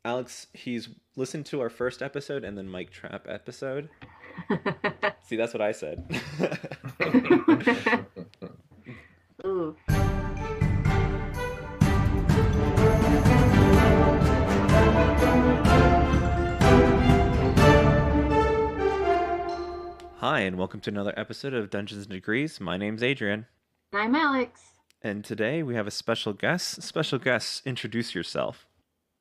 Alex, he's listened to our first episode and then Mike Trap episode. See, that's what I said. Ooh. Hi, and welcome to another episode of Dungeons and Degrees. My name's Adrian, I'm Alex. and today we have a special guest. Special guest, introduce yourself.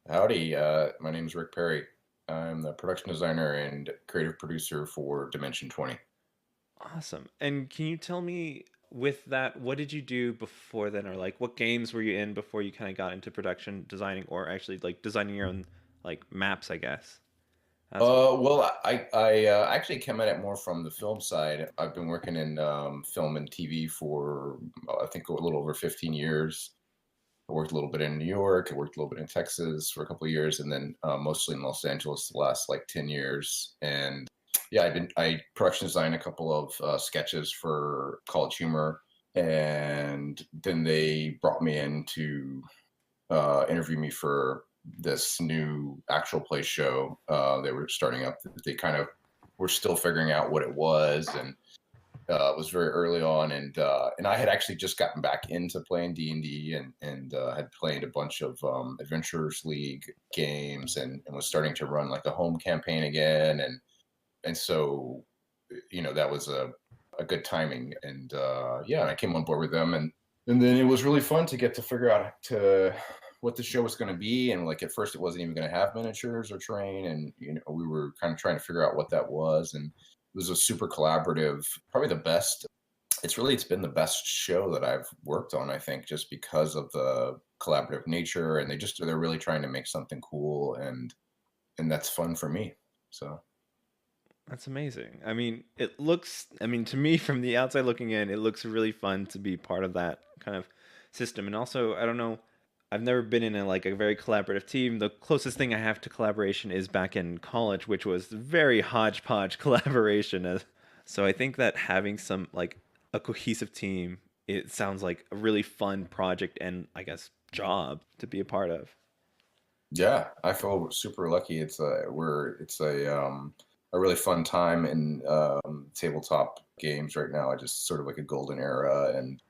Howdy, my name is Rick Perry. I'm the production designer and creative producer for Dimension 20. Awesome. And can you tell me with that, what did you do before then, or like what games were you in before you kind of got into production designing, or actually like designing your own like maps, I guess? That's Well, I actually came at it more from the film side. I've been working in film and TV for, I think, a little over 15 years. I worked a little bit in New York. I worked a little bit in Texas for a couple of years, and then mostly in Los Angeles the last like 10 years. And yeah, I production designed a couple of sketches for College Humor, and then they brought me in to interview me for this new actual play show they were starting up. They kind of were still figuring out what it was, and it was very early on, and I had actually just gotten back into playing D&D and had played a bunch of Adventurers League games and was starting to run like a home campaign again, and so that was a good timing, and yeah, I came on board with them, and then it was really fun to get to figure out what the show was going to be. And like at first it wasn't even going to have miniatures or terrain, and we were kind of trying to figure out what that was. And it was a super collaborative, probably the best. It's been the best show that I've worked on, I think, just because of the collaborative nature, and they're really trying to make something cool, and that's fun for me. So That's amazing. To me, from the outside looking in, it looks really fun to be part of that kind of system. And also, I don't know, I've never been in a very collaborative team. The closest thing I have to collaboration is back in college, which was very hodgepodge collaboration. So I think that having some like a cohesive team, it sounds like a really fun project and I guess job to be a part of. yeah, I feel super lucky. It's a really fun time in tabletop games right now. I just sort of like a golden era, and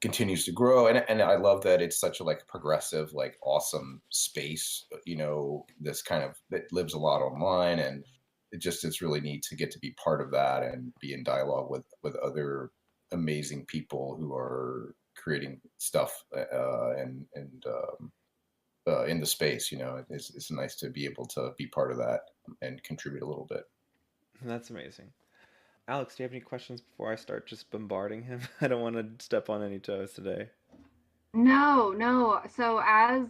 continues to grow. And I love that it's such a like progressive, like awesome space. This kind of that lives a lot online, and it's really neat to get to be part of that and be in dialogue with other amazing people who are creating stuff and in the space. It's nice to be able to be part of that and contribute a little bit. That's amazing. Alex, do you have any questions before I start just bombarding him? I don't want to step on any toes today. No, no. So as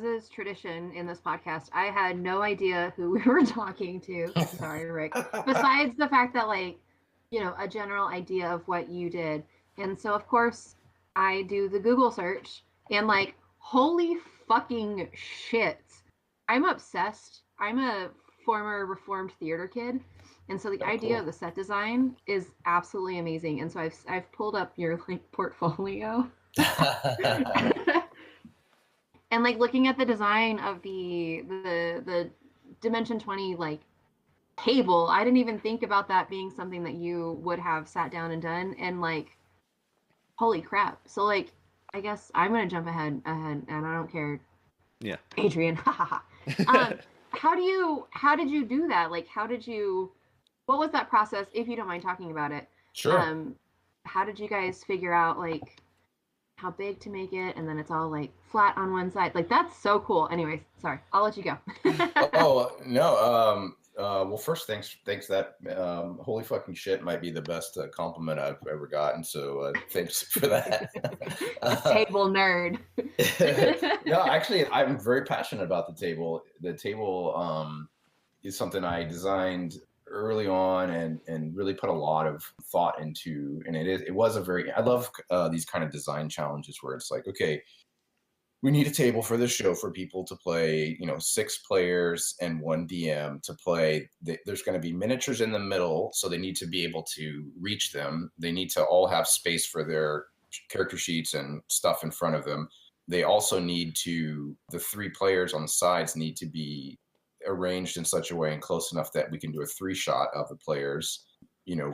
is tradition in this podcast, I had no idea who we were talking to. Sorry, Rick. Besides the fact that a general idea of what you did. And so of course I do the Google search and holy fucking shit. I'm obsessed. I'm a former reformed theater kid. And so the Oh, idea of cool. the set design is absolutely amazing. And so I've pulled up your portfolio. And looking at the design of the Dimension 20 table, I didn't even think about that being something that you would have sat down and done. And holy crap. So I guess I'm gonna jump ahead and I don't care. Yeah. Adrian, ha ha ha. How did you do that? What was that process, if you don't mind talking about it? Sure. How did you guys figure out how big to make it, and then it's all flat on one side? That's so cool. Anyways, sorry, I'll let you go. Oh no. Well, first, thanks. That holy fucking shit might be the best compliment I've ever gotten. So thanks for that. The table nerd. No, actually, I'm very passionate about the table. The table is something I designed early on and really put a lot of thought into. And I love these kind of design challenges where it's like, okay, we need a table for this show for people to play, 6 players and 1 DM to play. There's going to be miniatures in the middle, so they need to be able to reach them. They need to all have space for their character sheets and stuff in front of them. they also need to, the 3 players on the sides need to be arranged in such a way and close enough that we can do a 3-shot of the players,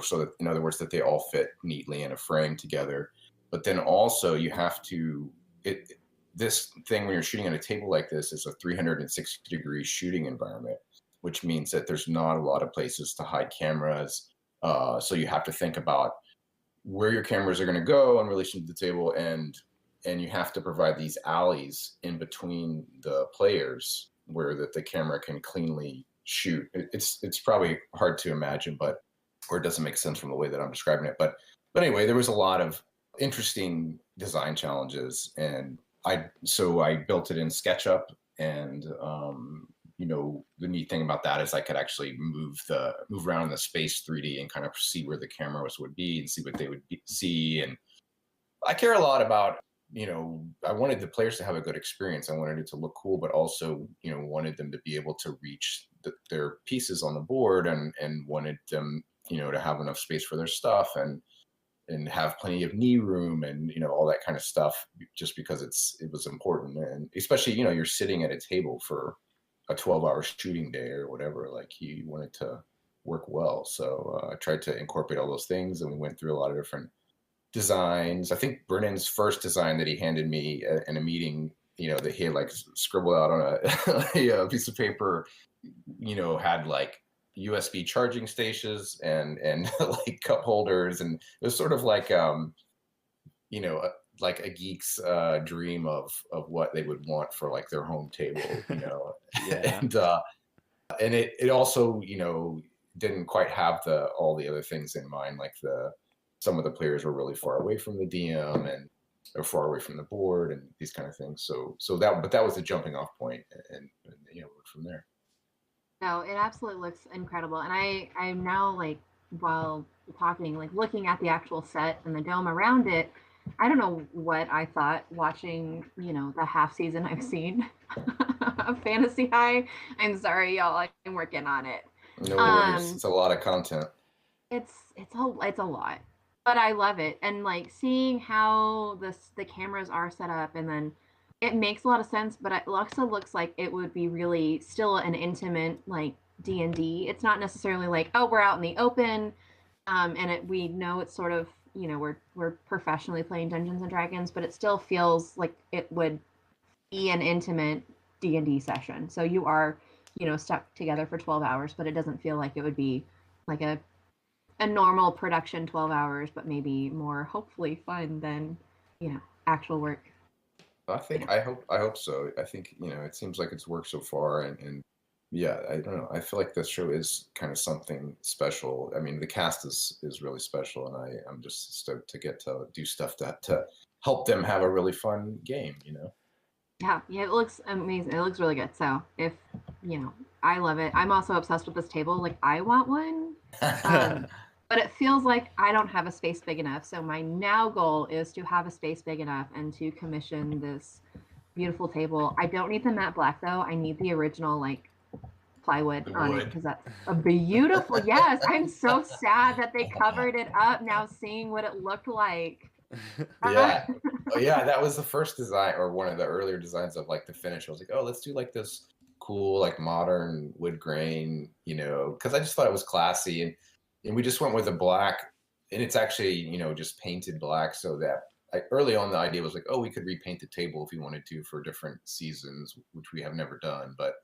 so that, in other words, that they all fit neatly in a frame together. But then also you have to, this thing, when you're shooting at a table like this, is a 360-degree shooting environment, which means that there's not a lot of places to hide cameras. So you have to think about where your cameras are going to go in relation to the table, and you have to provide these alleys in between the players where that the camera can cleanly shoot. It's probably hard to imagine, or it doesn't make sense from the way that I'm describing it. But anyway, there was a lot of interesting design challenges, and I built it in SketchUp, and the neat thing about that is I could actually move around in the space 3D and kind of see where the cameras would be and see what they would see. And I care a lot about, I wanted the players to have a good experience. I wanted it to look cool, but also, wanted them to be able to reach their pieces on the board, and wanted them, to have enough space for their stuff, and have plenty of knee room, and all that kind of stuff, just because it was important. And especially, you're sitting at a table for a 12-hour shooting day or whatever, like you want it to work well. So I tried to incorporate all those things, and we went through a lot of different designs. I think Brennan's first design that he handed me in a meeting, that he had like scribbled out on a piece of paper, had like USB charging stations and like cup holders, and it was sort of like like a geek's dream of what they would want for like their home table, Yeah. and it also didn't quite have all the other things in mind, like some of the players were really far away from the DM and or far away from the board and these kind of things. But that was the jumping off point, and from there. No, it absolutely looks incredible. And I'm now, like, while talking, like, looking at the actual set and the dome around it. I don't know what I thought watching, the half season I've seen of Fantasy High. I'm sorry, y'all. I'm working on it. No worries. It's a lot of content. It's a lot, but I love it. And like seeing how the cameras are set up, and then it makes a lot of sense. But it also looks like it would be really still an intimate like D&D. It's not necessarily like, oh, we're out in the open, and we know it's sort of, we're professionally playing Dungeons and Dragons, but it still feels like it would be an intimate D&D session. So you are, stuck together for 12 hours, but it doesn't feel like it would be like a normal production 12 hours, but maybe more hopefully fun than, actual work. I hope so. I think, it seems like it's worked so far, and yeah, I don't know. I feel like this show is kind of something special. I mean, the cast is really special, and I'm just stoked to get to do stuff to help them have a really fun game, Yeah, it looks amazing. It looks really good. So if, I love it. I'm also obsessed with this table. Like, I want one. But it feels like I don't have a space big enough. So my now goal is to have a space big enough and to commission this beautiful table. I don't need the matte black, though. I need the original, like, plywood on it, because that's a beautiful. Yes, I'm so sad that they covered it up now, seeing what it looked like. Yeah. Oh, yeah, that was the first design, or one of the earlier designs of like the finish. I was like, oh, let's do like this cool, like modern wood grain, because I just thought it was classy, and we just went with a black, and it's actually, just painted black, so that early on the idea was like, oh, we could repaint the table if we wanted to for different seasons, which we have never done, but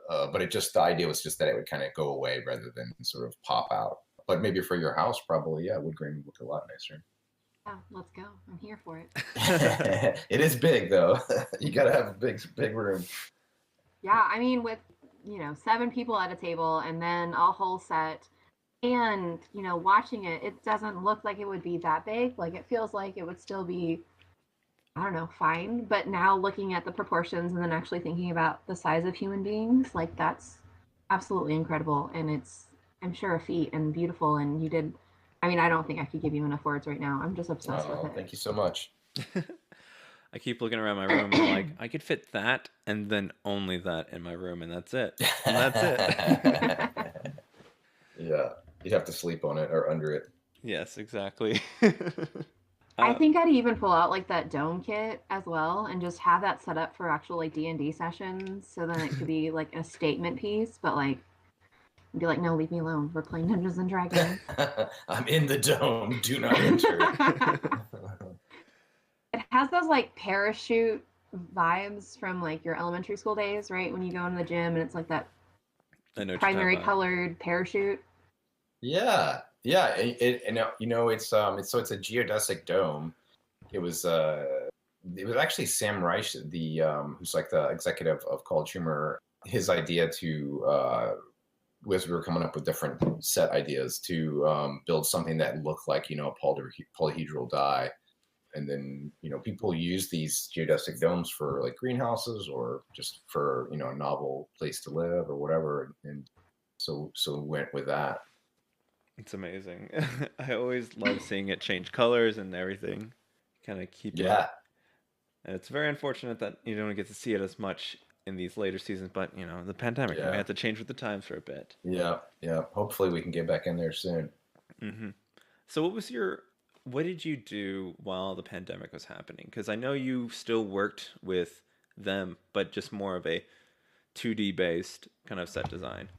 the idea was just that it would kind of go away rather than sort of pop out. But maybe for your house, probably, yeah, wood grain would look a lot nicer. Yeah, let's go. I'm here for it. It is big, though. You got to have a big room. Yeah, I mean, with, 7 people at a table and then a whole set, and, watching it, it doesn't look like it would be that big. Like, it feels like it would still be, I don't know, fine. But now looking at the proportions and then actually thinking about the size of human beings, like, that's absolutely incredible. And it's, I'm sure, a feat and beautiful. And you did, I mean, I don't think I could give you enough words right now. I'm just obsessed with it. Thank you so much. I keep looking around my room and I'm like, I could fit that and then only that in my room, and that's it. And that's it. Yeah, you'd have to sleep on it or under it. Yes, exactly. I Uh, think I'd even pull out like that dome kit as well and just have that set up for actual like D&D sessions so then it could be like a statement piece, but like be like, no, leave me alone. We're playing Dungeons and Dragons. I'm in the dome. Do not enter. It has those like parachute vibes from like your elementary school days, right? When you go into the gym and it's like that I know what you're talking primary about. colored parachute. Yeah, yeah, and it's a geodesic dome. It was actually Sam Reich, the who's like the executive of College Humor. His idea to was we were coming up with different set ideas to build something that looked like a polyhedral die, and then people use these geodesic domes for like greenhouses or just for a novel place to live or whatever, and so we went with that. It's amazing. I always love seeing it change colors and everything. Kind of keep it. Yeah, And it's very unfortunate that you don't get to see it as much in these later seasons, but the pandemic, we yeah, had to change with the times for a bit. yeah, yeah. Hopefully we can get back in there soon. hmm So what did you do while the pandemic was happening? Because I know you still worked with them, but just more of a 2D based kind of set design.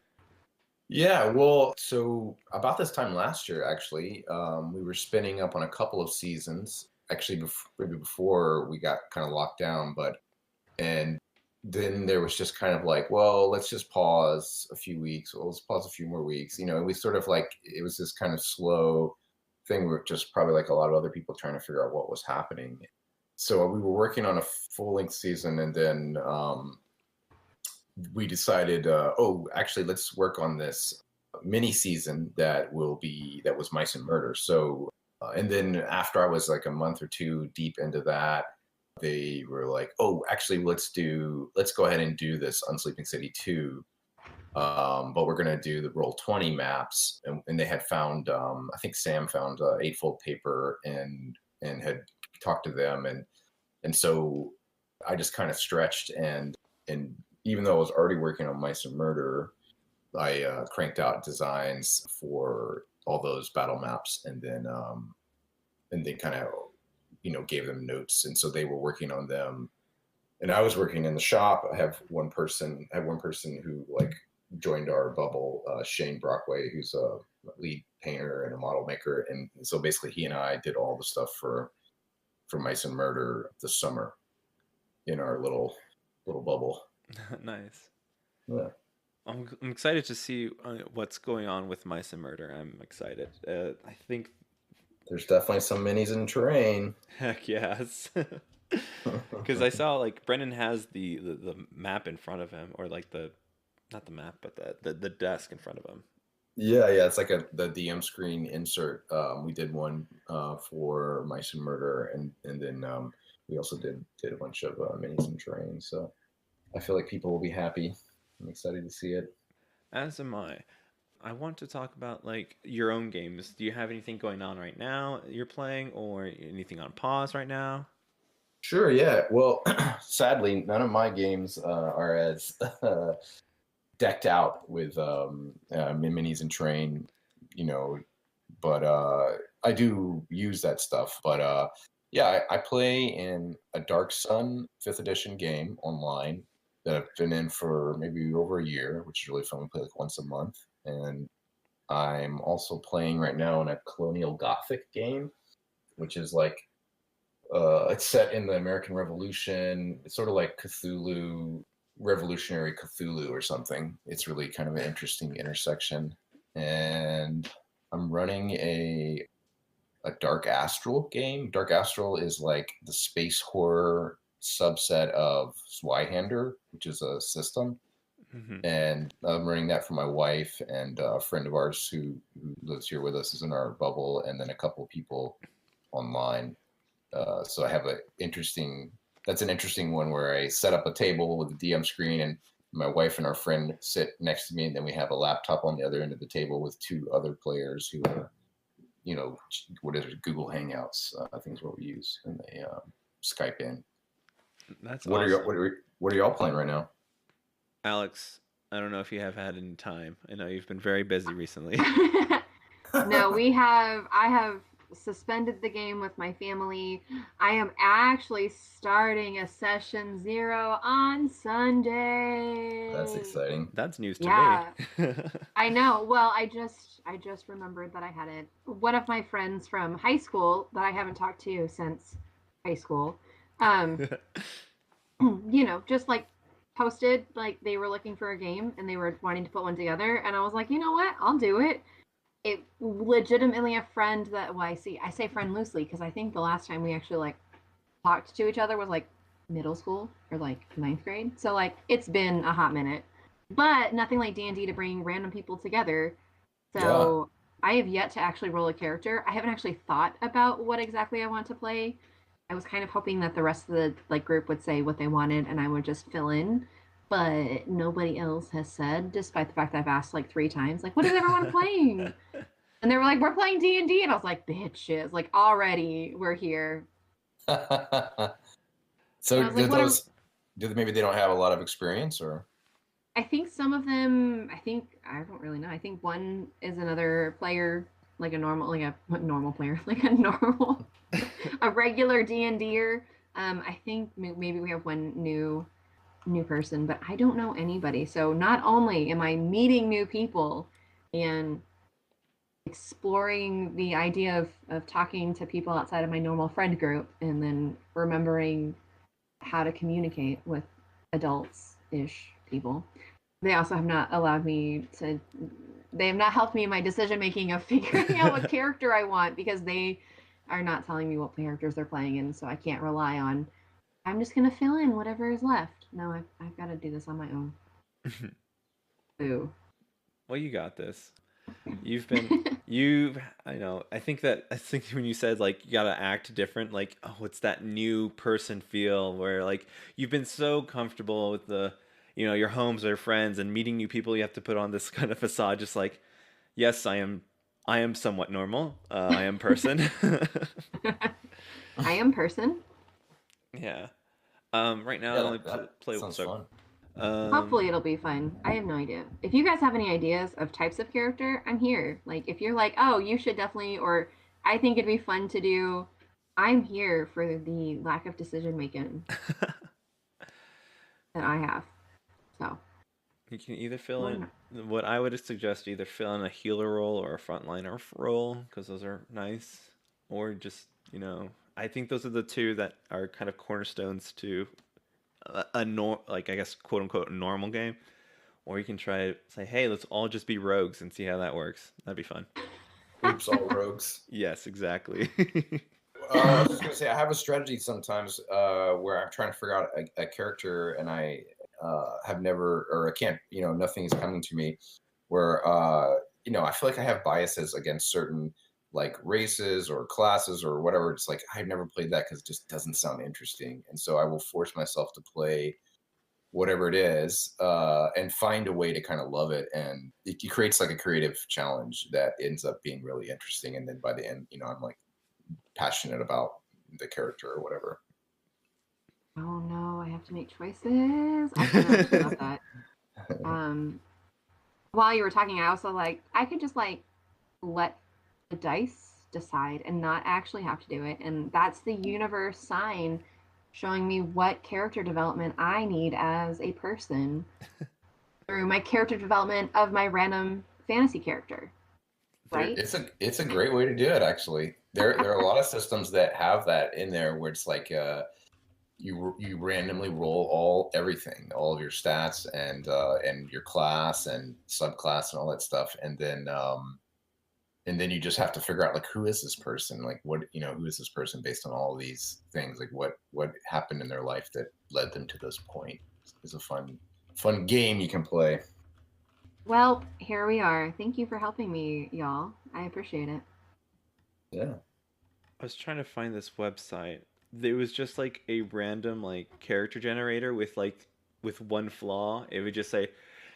Yeah, well, so about this time last year, actually, we were spinning up on a couple of seasons. Actually, maybe before we got kind of locked down, and then there was just kind of like, well, let's just pause a few weeks. Well, let's pause a few more weeks. We sort of like it was this kind of slow thing. We were just probably like a lot of other people trying to figure out what was happening. So we were working on a full length season, and then we decided, oh, actually, let's work on this mini season that was Mice and Murder. So, and then after I was like a month or two deep into that, they were like, oh, actually, let's go ahead and do this Unsleeping City 2. But we're going to do the Roll20 maps. And they had found, I think Sam found Eightfold Paper and had talked to them. And so I just kind of stretched and even though I was already working on Mice and Murder, I cranked out designs for all those battle maps, and then kind of gave them notes, and so they were working on them, and I was working in the shop. I have one person who like joined our bubble, Shane Brockway, who's a lead painter and a model maker, and so basically he and I did all the stuff for Mice and Murder this summer in our little bubble. Nice. Yeah. I'm excited to see what's going on with Mice and Murder. I'm excited. I think, There's definitely some minis in terrain. heck yes. Because I saw like Brendan has the map in front of him, or like not the map, but the desk in front of him. Yeah, it's like the DM screen insert. We did one for Mice and Murder, and then we also did a bunch of minis in terrain. So I feel like people will be happy. I'm excited to see it. As am I. I want to talk about like your own games. Do you have anything going on right now you're playing, or anything on pause right now? Sure, yeah. Well, sadly, none of my games are as decked out with minis and terrain, you know, but I do use that stuff. But yeah, I play in a Dark Sun 5th edition game online that I've been in for maybe over a year, which is really fun. We play like once a month. And I'm also playing right now in a Colonial Gothic game, which is like, it's set in the American Revolution. It's sort of like Cthulhu, Revolutionary Cthulhu or something. It's really kind of an interesting intersection. And I'm running a Dark Astral game. Dark Astral is like the space horror subset of Zweihander, which is a system. hmm And I'm running that for my wife and a friend of ours who lives here with us is in our bubble, and then a couple of people online. So I have that's an interesting one where I set up a table with a DM screen and my wife and our friend sit next to me, and then we have a laptop on the other end of the table with two other players who are, what is it, Google Hangouts, I think is what we use, and they Skype in. That's What awesome. what are y'all playing right now? Alex, I don't know if you have had any time. I know you've been very busy recently. No, I have suspended the game with my family. I am actually starting a session 0 on That's Sunday. exciting. That's news to me. Yeah, I know. Well, I just remembered that I had it. One of my friends from high school that I haven't talked to since high school, um, just like posted like they were looking for a game and they were wanting to put one together, and I was like, you know what, I'll do it. It legitimately a friend that, well, I say friend loosely because I think the last time we actually like talked to each other was like middle school or like ninth grade. So like it's been a hot minute, but nothing like D&D to bring random people together. Yeah. So I have yet to actually roll a character. I haven't actually thought about what exactly I want to play. I was kind of hoping that the rest of the like group would say what they wanted and I would just fill in. But nobody else has said, despite the fact that I've asked like 3 times, like, what does everyone playing? And they were like, we're playing D&D. And I was like, bitches, like already we're here. And So I was like, do what am those? Do maybe they don't have a lot of experience, or? I think some of them, I don't really know. I think one is another player, like a normal, like a normal player, like a normal, a regular D&D'er. I think maybe we have one new person, but I don't know anybody. So not only am I meeting new people and exploring the idea of talking to people outside of my normal friend group and then remembering how to communicate with adults ish people. They also have not allowed me to, they have not helped me in my decision making of figuring out what character I want because they are not telling me what characters they're playing in. So I can't rely on, I'm just going to fill in whatever is left. No, I've got to do this on my own. Boo. Well, you got this. You've been you've I know. I think when you said like you gotta act different, like oh, it's that new person feel where like you've been so comfortable with your homes or friends and meeting new people. You have to put on this kind of facade, just like yes, I am somewhat normal. I am person. I am person. Yeah. Right now I Yeah, only that play. sounds So, fun. Hopefully it'll be fun. I have no idea. If you guys have any ideas of types of character, I'm here. Like if you're like, oh, you should definitely, or I think it'd be fun to do, I'm here for the lack of decision making that I have. So you can either fill why in not? what I would suggest, either fill in a healer role or a frontliner role, because those are nice, or just I think those are the two that are kind of cornerstones to like I guess quote unquote normal game. Or you can try to say, hey, let's all just be rogues and see how that works. That'd be fun. Oops, all rogues. Yes, exactly. I was just gonna say I have a strategy sometimes where I'm trying to figure out a character and I have never or I can't nothing is coming to me where I feel like I have biases against certain like races or classes or whatever. It's like I've never played that because it just doesn't sound interesting, and so I will force myself to play whatever it is and find a way to kind of love it, and it creates like a creative challenge that ends up being really interesting, and then by the end I'm like passionate about the character or whatever. Oh no, I have to make choices. I forgot actually about that. Um, while you were talking, I also like I could just like let the dice decide and not actually have to do it, and that's the universe sign showing me what character development I need as a person through my character development of my random fantasy character, right? It's a great way to do it, actually. There are a lot of systems that have that in there where it's like you randomly roll all of your stats and your class and subclass and all that stuff, and then you just have to figure out like who is this person, like who is this person based on all these things, like what happened in their life that led them to this point. It's a fun game you can play. Well, here we are. Thank you for helping me, y'all. I appreciate it. Yeah. I was trying to find this website. It was just like a random like character generator with one flaw. It would just say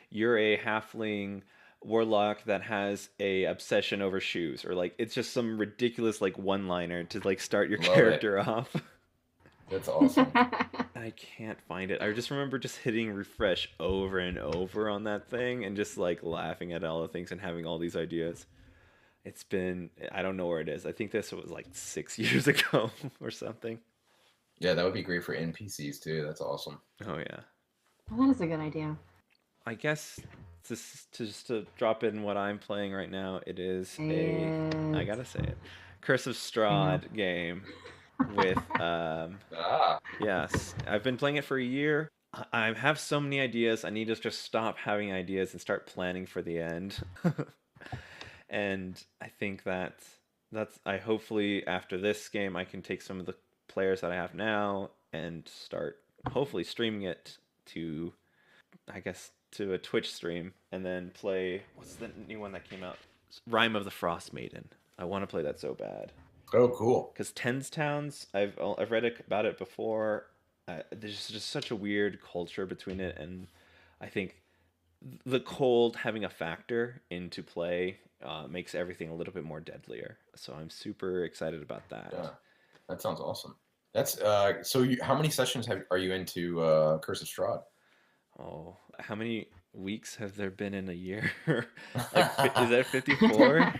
you're a halfling warlock that has a obsession over shoes, or like it's just some ridiculous like one liner to like start your Love it. character off. That's awesome. I can't find it. I just remember just hitting refresh over and over on that thing and just like laughing at all the things and having all these ideas. It's been, I don't know where it is. I think this was like 6 years ago or something. Yeah, that would be great for NPCs too. That's awesome. Oh yeah. Well, that is a good idea. I guess just to drop in what I'm playing right now, it is a, I It, gotta say it, Curse of I know. Strahd game with Ah, yes, I've been playing it for a year. I have so many ideas. I need to just stop having ideas and start planning for the end. And I think that I hopefully after this game I can take some of the players that I have now and start hopefully streaming it to, I guess, to a Twitch stream and then play, what's the new one that came out? Rime of the Frost Maiden. I want to play that so bad. oh, cool. Because Tens Towns, I've read about it before. There's just such a weird culture between it, and I think the cold having a factor into play makes everything a little bit more deadlier. So I'm super excited about that. Yeah, that sounds awesome. That's so. How many sessions are you into Curse of Strahd? Oh, how many weeks have there been in a year? Like, is that 54?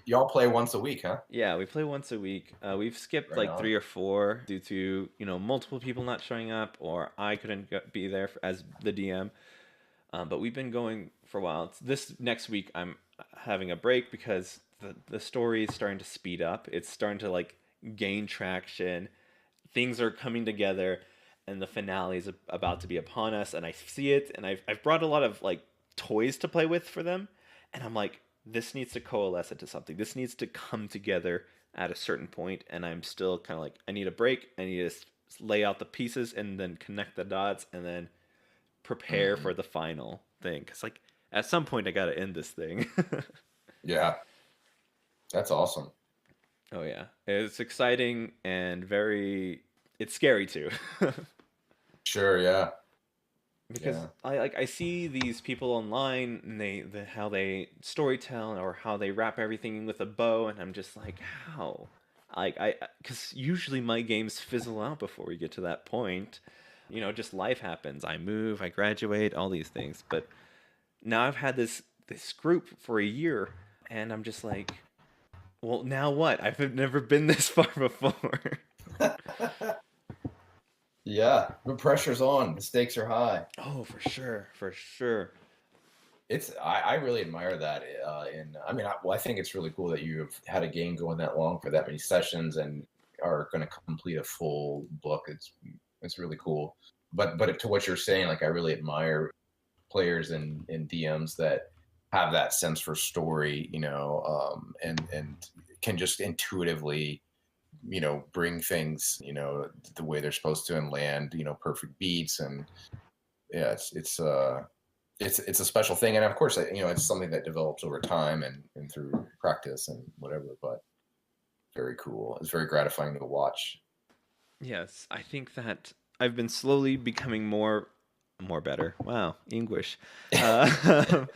Y'all play once a week, huh? Yeah, we play once a week. We've skipped Right like on. 3 or 4 due to, multiple people not showing up, or I couldn't be there as the DM. But we've been going for a while. This next week, I'm having a break because the story is starting to speed up. It's starting to like gain traction. Things are coming together, and the finale is about to be upon us. And I see it, and I've brought a lot of like toys to play with for them, and I'm like, this needs to coalesce into something. This needs to come together at a certain point, and I'm still kind of like, I need a break. I need to lay out the pieces and then connect the dots, and then prepare Hmm. for the final thing. Because like at some point I gotta end this thing. Yeah, that's awesome. Oh yeah, it's exciting and very. It's scary too. Sure, yeah, Because yeah. I see these people online and how they storytell or how they wrap everything with a bow, and I'm just like, how? Like I because usually my games fizzle out before we get to that point. Just life happens. I move, I graduate, all these things. But now I've had this group for a year, and I'm just like, well, now what? I've never been this far before. Yeah, the pressure's on. The stakes are high. Oh, for sure, for sure. I really admire that. I mean, I think it's really cool that you've had a game going that long for that many sessions and are going to complete a full book. It's really cool. But to what you're saying, like I really admire players and DMs that have that sense for story, and can just intuitively, bring things, the way they're supposed to and land, perfect beats. And yeah, it's a special thing, and of course, it's something that develops over time and through practice and whatever. But very cool. It's very gratifying to watch. Yes, I think that I've been slowly becoming more better. Wow, English. I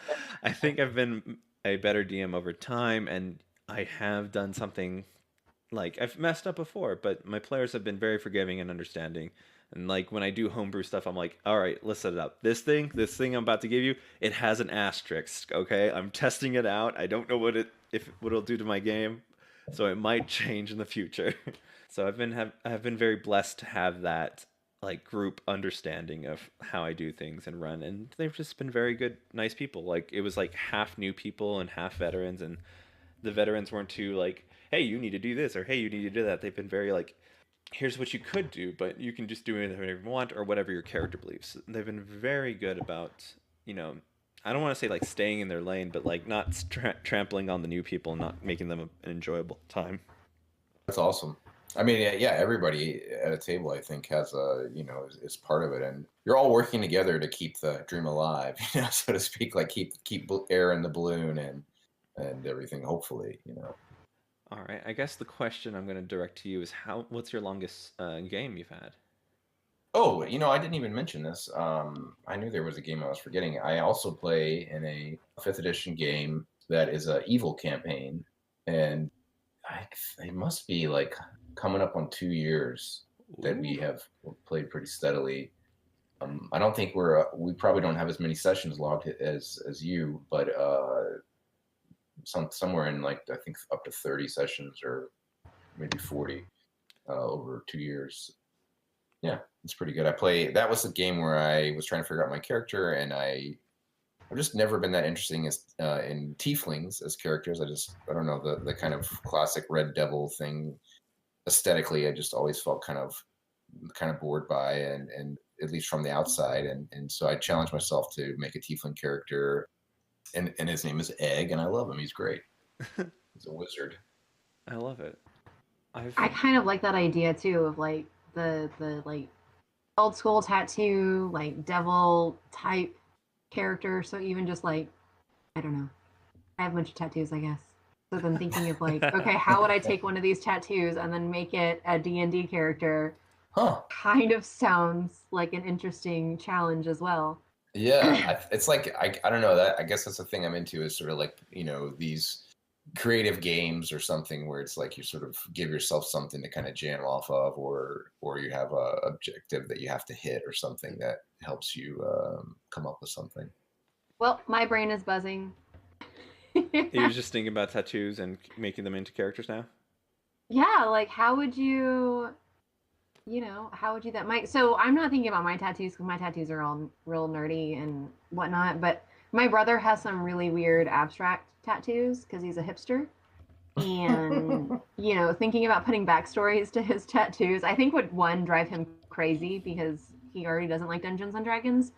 think I've been a better DM over time, and I have done something like I've messed up before, but my players have been very forgiving and understanding. And like when I do homebrew stuff, I'm like, all right, let's set it up. This thing I'm about to give you, it has an asterisk. Okay, I'm testing it out. I don't know what it'll do to my game, so it might change in the future. So I've been very blessed to have that like group understanding of how I do things and run, and they've just been very good, nice people. Like it was like half new people and half veterans, and the veterans weren't too like, hey, you need to do this or hey, you need to do that. They've been very like, here's what you could do, but you can just do whatever you want or whatever your character believes. They've been very good about, you know, I don't want to say like staying in their lane, but like not trampling on the new people and not making them an enjoyable time. That's awesome. I mean, yeah, everybody at a table, I think, has is part of it, and you're all working together to keep the dream alive, so to speak, like keep air in the balloon and everything. Hopefully, All right. I guess the question I'm going to direct to you is what's your longest game you've had? Oh, I didn't even mention this. I knew there was a game I was forgetting. I also play in a fifth edition game that is a evil campaign, and it must be like coming up on 2 years that we Ooh. have played pretty steadily. I don't think we probably don't have as many sessions logged as you, but somewhere in like I think up to 30 sessions or maybe 40 over 2 years. Yeah, it's pretty good. That was a game where I was trying to figure out my character, and I've just never been that interesting as in tieflings as characters. I don't know, the kind of classic Red Devil thing aesthetically. I just always felt kind of bored by, and at least from the outside, and so I challenged myself to make a tiefling character, and his name is Egg, and I love him. He's great. He's a wizard. I love it. I kind of like that idea too of like the like old school tattoo, like devil type character. So even just like, I don't know. I have a bunch of tattoos, I guess. So then thinking of like, okay, how would I take one of these tattoos and then make it a D&D character? Huh. Kind of sounds like an interesting challenge as well. Yeah, it's like I don't know, that I guess that's the thing I'm into, is sort of like, these creative games or something where it's like you sort of give yourself something to kind of jam off of, or you have a objective that you have to hit or something that helps you come up with something. Well, my brain is buzzing. You're just thinking about tattoos and making them into characters now? Yeah, like how would you that Mike? So I'm not thinking about my tattoos because my tattoos are all real nerdy and whatnot, but my brother has some really weird abstract tattoos because he's a hipster. And thinking about putting backstories to his tattoos, I think would, one, drive him crazy because he already doesn't like Dungeons and Dragons,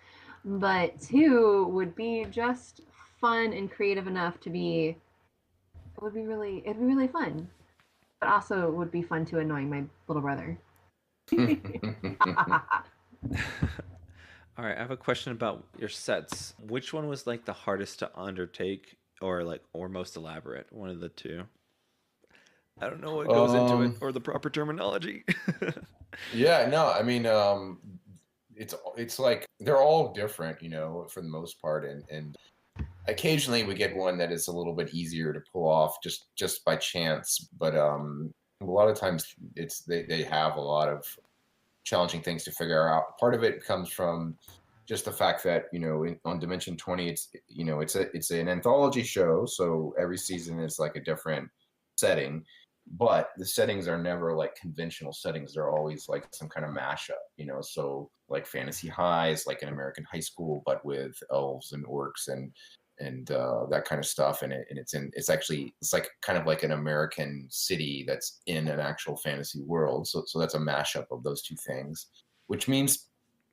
but two, would be just fun and creative enough to be, it'd be really fun, but also it would be fun to annoy my little brother. All right, I have a question about your sets. Which one was like the hardest to undertake, or most elaborate? One of the two. I don't know what goes into it or the proper terminology. Yeah, no, I mean, it's like they're all different, for the most part, and occasionally we get one that is a little bit easier to pull off just by chance, but a lot of times they have a lot of challenging things to figure out. Part of it comes from just the fact that on Dimension 20, it's an anthology show, so every season is like a different setting, but the settings are never like conventional settings. They're always like some kind of mashup, so like Fantasy High is like an American high school, but with elves and orcs and that kind of stuff, and it's like kind of like an American city that's in an actual fantasy world. So that's a mashup of those two things, which means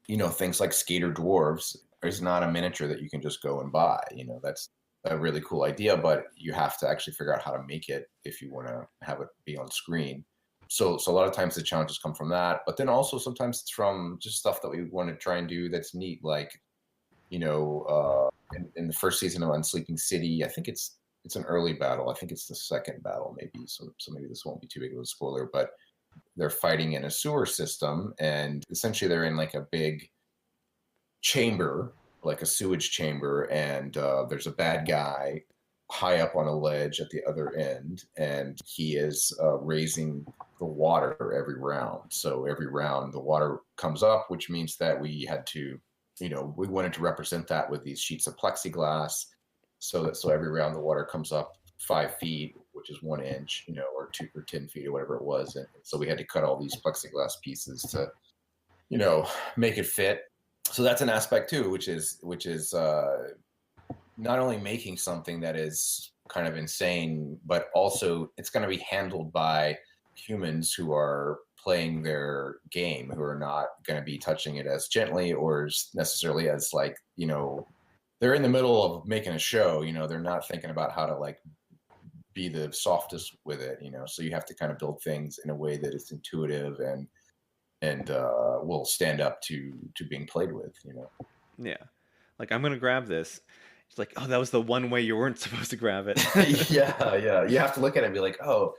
things like Skater Dwarves is not a miniature that you can just go and buy. That's a really cool idea, but you have to actually figure out how to make it if you want to have it be on screen. So a lot of times the challenges come from that, but then also sometimes it's from just stuff that we want to try and do that's neat, like in the first season of Unsleeping City, I think it's an early battle. I think it's the second battle, maybe. So maybe this won't be too big of a spoiler, but they're fighting in a sewer system, and essentially they're in like a big chamber, like a sewage chamber, and there's a bad guy high up on a ledge at the other end, and he is raising the water every round. So every round the water comes up, which means that we had to, we wanted to represent that with these sheets of plexiglass, so every round the water comes up 5 feet, which is 1 inch, or 2 or 10 feet or whatever it was, and so we had to cut all these plexiglass pieces to, make it fit. So that's an aspect too, which is not only making something that is kind of insane, but also it's going to be handled by humans who are playing their game, who are not going to be touching it as gently or as necessarily as like, they're in the middle of making a show, they're not thinking about how to like be the softest with it, so you have to kind of build things in a way that is intuitive and will stand up to being played with, Yeah. Like, I'm going to grab this. It's like, oh, that was the one way you weren't supposed to grab it. Yeah. You have to look at it and be like, oh,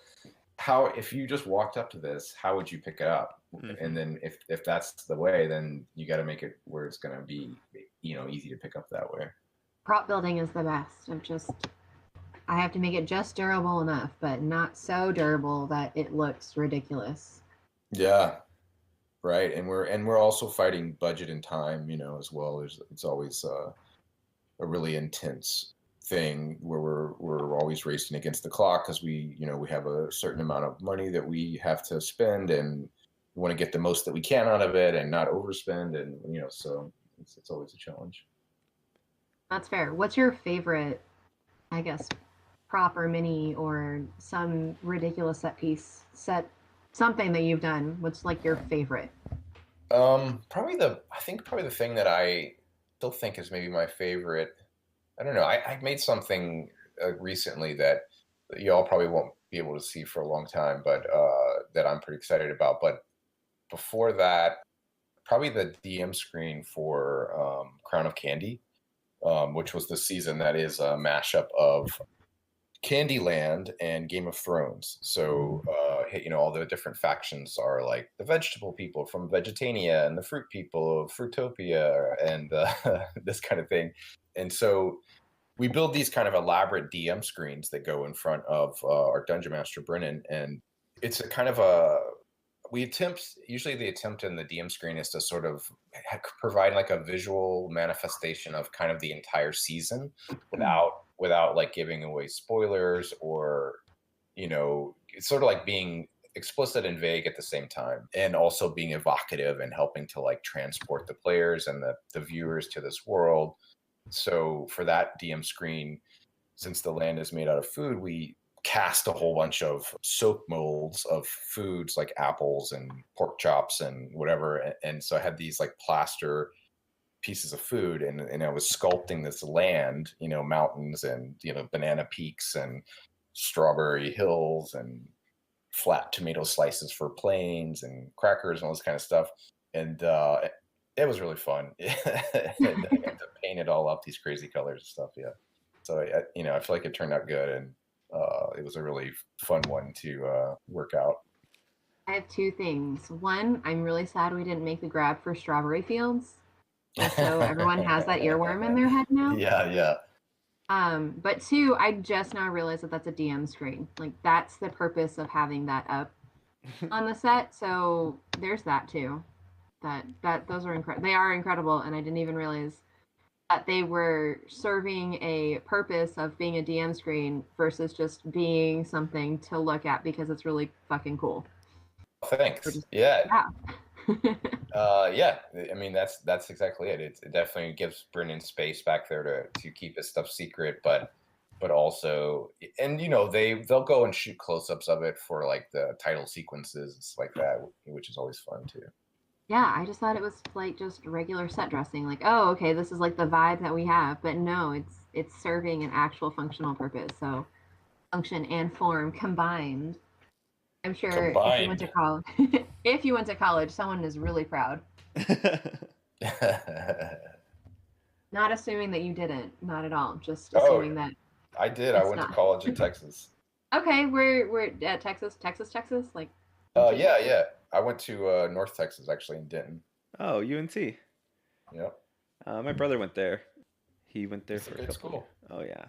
how, if you just walked up to this, how would you pick it up? Mm-hmm. And then if that's the way, then you got to make it where it's going to be, easy to pick up that way. Prop building is the best. I have to make it just durable enough, but not so durable that it looks ridiculous. Yeah. Right. And we're also fighting budget and time, as well. It's always a really intense thing where we're always racing against the clock because we have a certain amount of money that we have to spend, and we want to get the most that we can out of it and not overspend, and so it's always a challenge. That's fair. What's your favorite, I guess, prop or mini or some ridiculous something that you've done? What's like your favorite? Probably the thing that I still think is maybe my favorite. I don't know. I made something recently that you all probably won't be able to see for a long time, but that I'm pretty excited about. But before that, probably the DM screen for Crown of Candy, which was the season that is a mashup of Candyland and Game of Thrones. So, all the different factions are like the vegetable people from Vegetania and the fruit people of Fruitopia and this kind of thing. And so we build these kind of elaborate DM screens that go in front of our Dungeon Master, Brennan. And it's a kind of usually the attempt in the DM screen is to sort of provide like a visual manifestation of kind of the entire season without like giving away spoilers, or it's sort of like being explicit and vague at the same time, and also being evocative and helping to like transport the players and the viewers to this world. So for that DM screen, since the land is made out of food, we cast a whole bunch of soap molds of foods like apples and pork chops and whatever. And so I had these like plaster pieces of food, and I was sculpting this land, mountains and, banana peaks and strawberry hills and flat tomato slices for plains and crackers and all this kind of stuff. And it was really fun. And I got to paint it all up, these crazy colors and stuff. Yeah. So, I feel like it turned out good, and it was a really fun one to work out. I have two things. One, I'm really sad we didn't make the grab for Strawberry Fields. And so everyone has that earworm in their head now. Yeah. But two, I just now realized that that's a DM screen. Like, that's the purpose of having that up on the set. So there's that too. Those are incredible. They are incredible, and I didn't even realize that they were serving a purpose of being a DM screen versus just being something to look at because it's really fucking cool. Thanks. Yeah. Yeah. I mean, that's exactly it. It definitely gives Brennan space back there to keep his stuff secret, but also, and they'll go and shoot close-ups of it for like the title sequences like that, which is always fun too. Yeah, I just thought it was like just regular set dressing. Like, oh, okay, this is like the vibe that we have, but no, it's serving an actual functional purpose. So, function and form combined. I'm sure if you went to college, someone is really proud. Not assuming that you didn't, not at all. Just assuming that I did. I went to college in Texas. Okay, we're at Texas, like. Yeah. I went to North Texas, actually, in Denton. Oh, UNT. Yep. My brother went there. He went there for a couple. School. Oh yeah.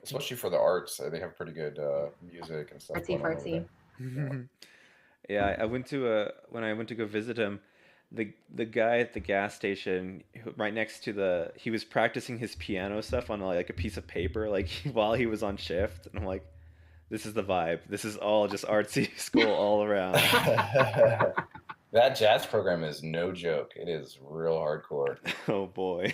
Especially for the arts, they have pretty good music and stuff. Artsy. Yeah, I went to when I went to go visit him, the guy at the gas station right next to he was practicing his piano stuff on like a piece of paper, like while he was on shift, and I'm like, this is the vibe. This is all just artsy school all around. That jazz program is no joke. It is real hardcore. Oh boy.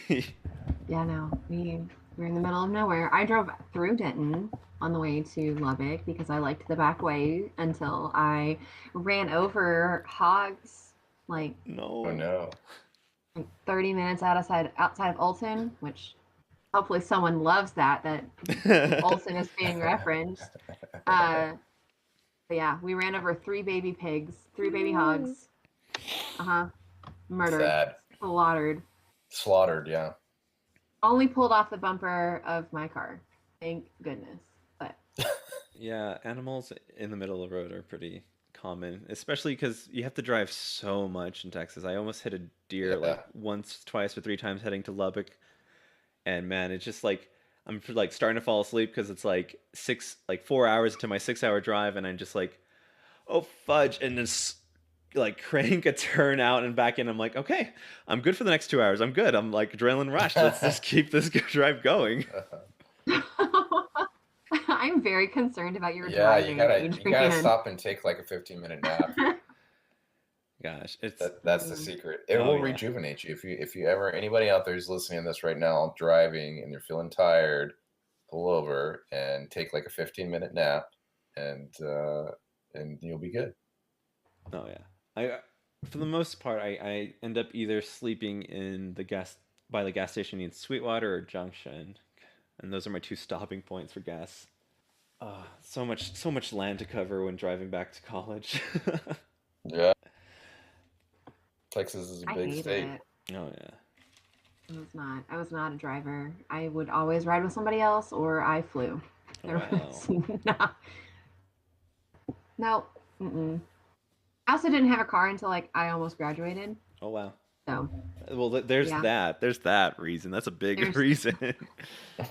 Yeah, no, we're in the middle of nowhere. I drove through Denton on the way to Lubbock because I liked the back way until I ran over hogs like no. Like 30 minutes outside of Olson, which hopefully someone loves that Olson is being referenced. But yeah, we ran over 3 baby pigs, 3 baby hogs. Murdered. Sad. Slaughtered, yeah. Only pulled off the bumper of my car. Thank goodness. But yeah, animals in the middle of the road are pretty common, especially because you have to drive so much in Texas. I almost hit a deer like once, twice, or 3 times heading to Lubbock, and man, it's just like I'm like starting to fall asleep because it's like 4 hours into my 6-hour drive, and I'm just like, oh fudge, and just like crank a turn out and back in. I'm like, okay, I'm good for the next 2 hours. I'm good. I'm like adrenaline rush. Let's just keep this drive going. I'm very concerned about your Yeah, you driving, gotta Adrian. stop and take like a 15-minute nap. Gosh, it's That's the secret. It oh will yeah. rejuvenate you. If you ever anybody out there who's listening to this right now driving and they're feeling tired, pull over and take like a 15-minute nap, and you'll be good. Oh yeah. I for the most part I end up either sleeping in the gas by the gas station in Sweetwater or Junction, and those are my two stopping points for gas. So much land to cover when driving back to college. Yeah, Texas is a I big hated state. it. Oh yeah. I was not a driver. I would always ride with somebody else, or I flew. There Wow. was not. No. Mm-mm. I also didn't have a car until like I almost graduated. Oh wow. So Well, yeah, there's that reason. That's a big there's reason.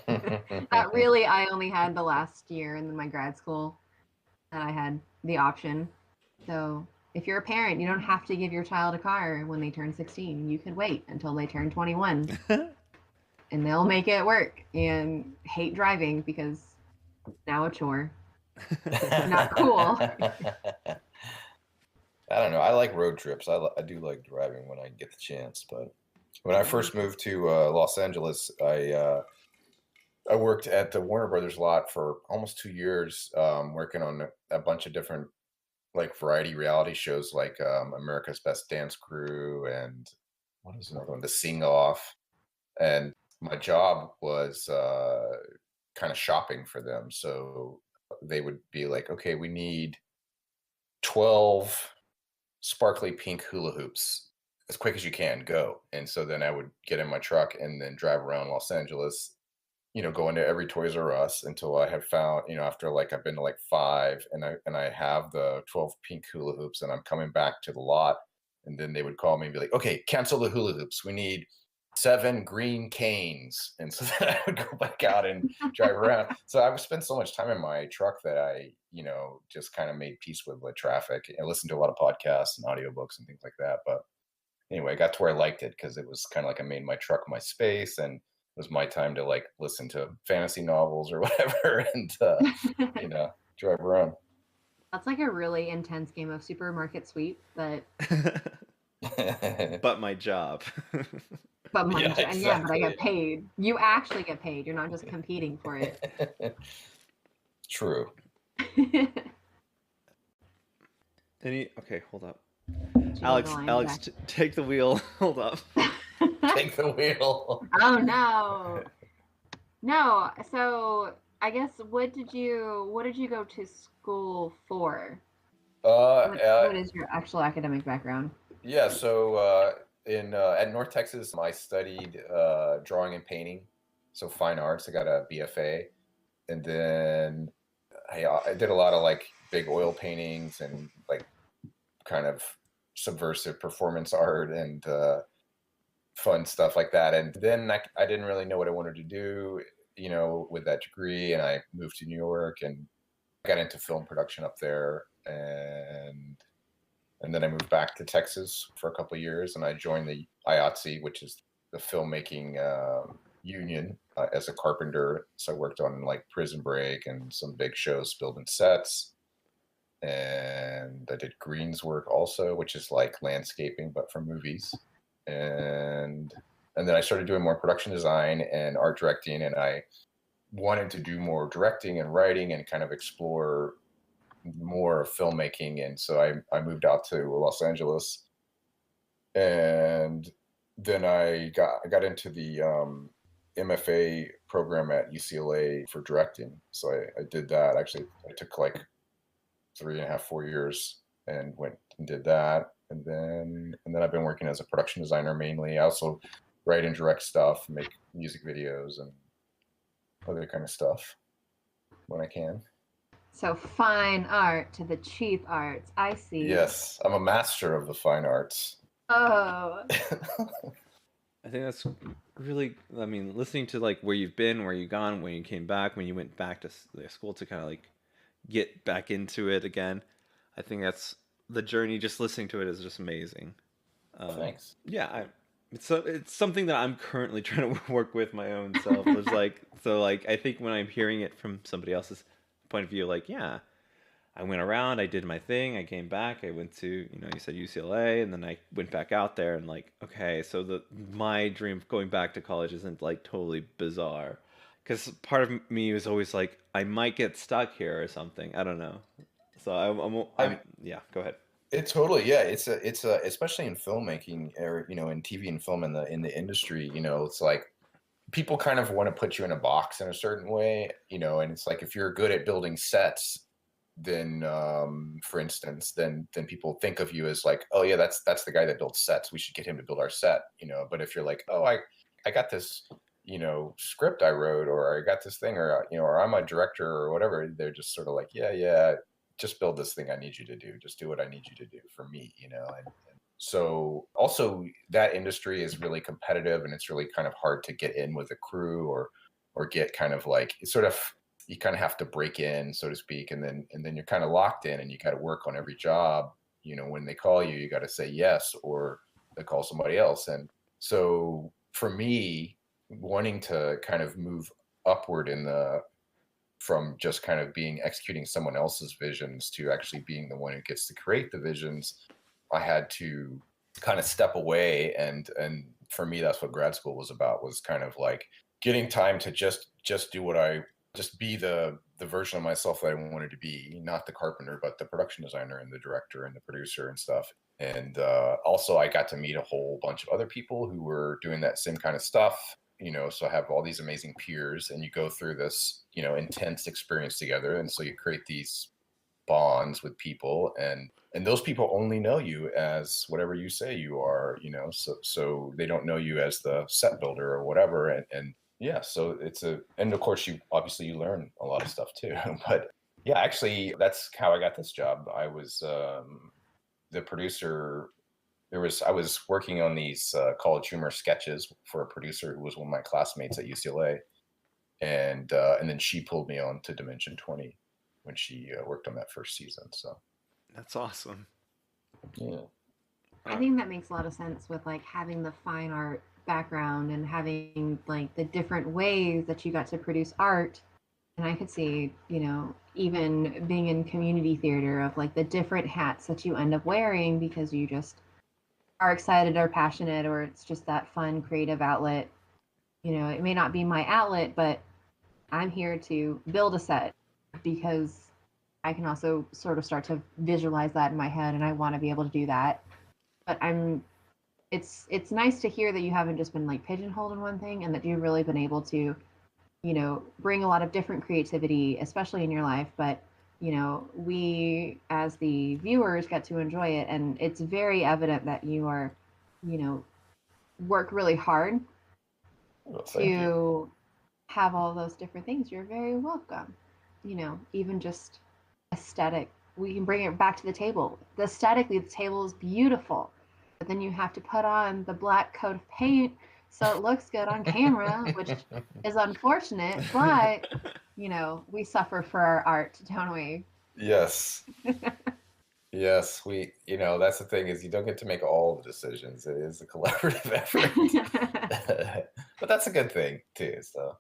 that. Really, I only had the last year in my grad school that I had the option. So if you're a parent, you don't have to give your child a car when they turn 16. You could wait until they turn 21, and they'll make it work. And hate driving because now a chore. Not cool. I don't know. I like road trips. I do like driving when I get the chance. But when I first moved to Los Angeles, I worked at the Warner Brothers lot for almost 2 years, working on a bunch of different like variety reality shows, like America's Best Dance Crew and what was another one, The Sing Off. And my job was kind of shopping for them. So they would be like, okay, we need 12 sparkly pink hula hoops as quick as you can, go. And so then I would get in my truck and then drive around Los Angeles, go into every Toys R Us until I had found, after like I've been to like five and I have the 12 pink hula hoops and I'm coming back to the lot. And then they would call me and be like, okay, cancel the hula hoops. We need 7 green canes. And so then I would go back out and drive around. So I would spend so much time in my truck that I, just kind of made peace with the traffic and listened to a lot of podcasts and audiobooks and things like that. But anyway, I got to where I liked it because it was kind of like I made my truck my space and it was my time to like listen to fantasy novels or whatever and, drive around. That's like a really intense game of supermarket sweep, but But my job. my Yeah, and yeah, but I exactly. get paid. You actually get paid. You're not just competing for it. True. Okay, hold up. Jingle the line Alex, back. take the wheel. Hold up. Take the wheel. Oh no. No, so I guess what did you go to school for? What is your actual academic background? Yeah, so in at North Texas, I studied drawing and painting, so fine arts. I got a BFA, and then I did a lot of like big oil paintings and like kind of subversive performance art and fun stuff like that. And then I didn't really know what I wanted to do, with that degree, and I moved to New York and got into film production up there, and then I moved back to Texas for a couple of years, and I joined the IATSE, which is the filmmaking union, as a carpenter. So I worked on like Prison Break and some big shows, building sets, and I did greens work also, which is like landscaping but for movies, and then I started doing more production design and art directing, and I wanted to do more directing and writing and kind of explore more filmmaking. And so I moved out to Los Angeles, and then I got into the MFA program at UCLA for directing. So I did that. Actually, I took like 3.5, 4 years and went and did that. And then I've been working as a production designer mainly. I also write and direct stuff, make music videos and other kind of stuff when I can. So fine art to the cheap arts. I see. Yes, I'm a master of the fine arts. Oh. I think that's really. I mean, listening to like where you've been, where you've gone, when you came back, when you went back to school to kind of like get back into it again. I think that's the journey. Just listening to it is just amazing. Thanks. Yeah, it's something that I'm currently trying to work with my own self. It's like I think when I'm hearing it from somebody else, point of view, like, yeah, I went around, I did my thing, I came back, I went to, you said UCLA, and then I went back out there, and like, okay, so my dream of going back to college isn't like totally bizarre, because part of me was always like, I might get stuck here or something. I don't know. So I'm yeah. Go ahead. It totally, yeah. It's a especially in filmmaking or in TV and film in the industry. It's like people kind of want to put you in a box in a certain way, and it's like if you're good at building sets, then for instance, then people think of you as like, oh yeah, that's the guy that builds sets. We should get him to build our set, But if you're like, oh, I got this, script I wrote, or I got this thing, or I'm a director or whatever, they're just sort of like, yeah, just build this thing I need you to do. Just do what I need you to do for me, and so also that industry is really competitive, and it's really kind of hard to get in with a crew or get kind of like it's sort of you kind of have to break in, so to speak, and then you're kind of locked in, and you got to work on every job. When they call you, you got to say yes, or they call somebody else. And so for me, wanting to kind of move upward from just kind of executing someone else's visions to actually being the one who gets to create the visions, I had to kind of step away, and for me, that's what grad school was about, was kind of like getting time to just be the version of myself that I wanted to be, not the carpenter, but the production designer and the director and the producer and stuff. And also I got to meet a whole bunch of other people who were doing that same kind of stuff, so I have all these amazing peers, and you go through this, intense experience together. And so you create these bonds with people, and those people only know you as whatever you say you are, so they don't know you as the set builder or whatever. And yeah, so and of course you learn a lot of stuff too. But yeah, actually that's how I got this job. I was the producer. I was working on these college humor sketches for a producer who was one of my classmates at UCLA, and then she pulled me on to Dimension 20 when she worked on that first season. So that's awesome. Yeah, I think that makes a lot of sense with like having the fine art background and having like the different ways that you got to produce art. And I could see, even being in community theater, of like the different hats that you end up wearing because you just are excited or passionate, or it's just that fun creative outlet. It may not be my outlet, but I'm here to build a set because I can also sort of start to visualize that in my head, and I want to be able to do that. But it's nice to hear that you haven't just been like pigeonholed in one thing, and that you've really been able to, bring a lot of different creativity, especially in your life. But we as the viewers get to enjoy it, and it's very evident that you are, work really hard to have all those different things. You're very welcome. Even just aesthetic, we can bring it back to the table. Aesthetically, the table is beautiful, but then you have to put on the black coat of paint so it looks good on camera, which is unfortunate, but we suffer for our art, don't we? Yes. Yes, that's the thing, is you don't get to make all the decisions. It is a collaborative effort. But that's a good thing too, so.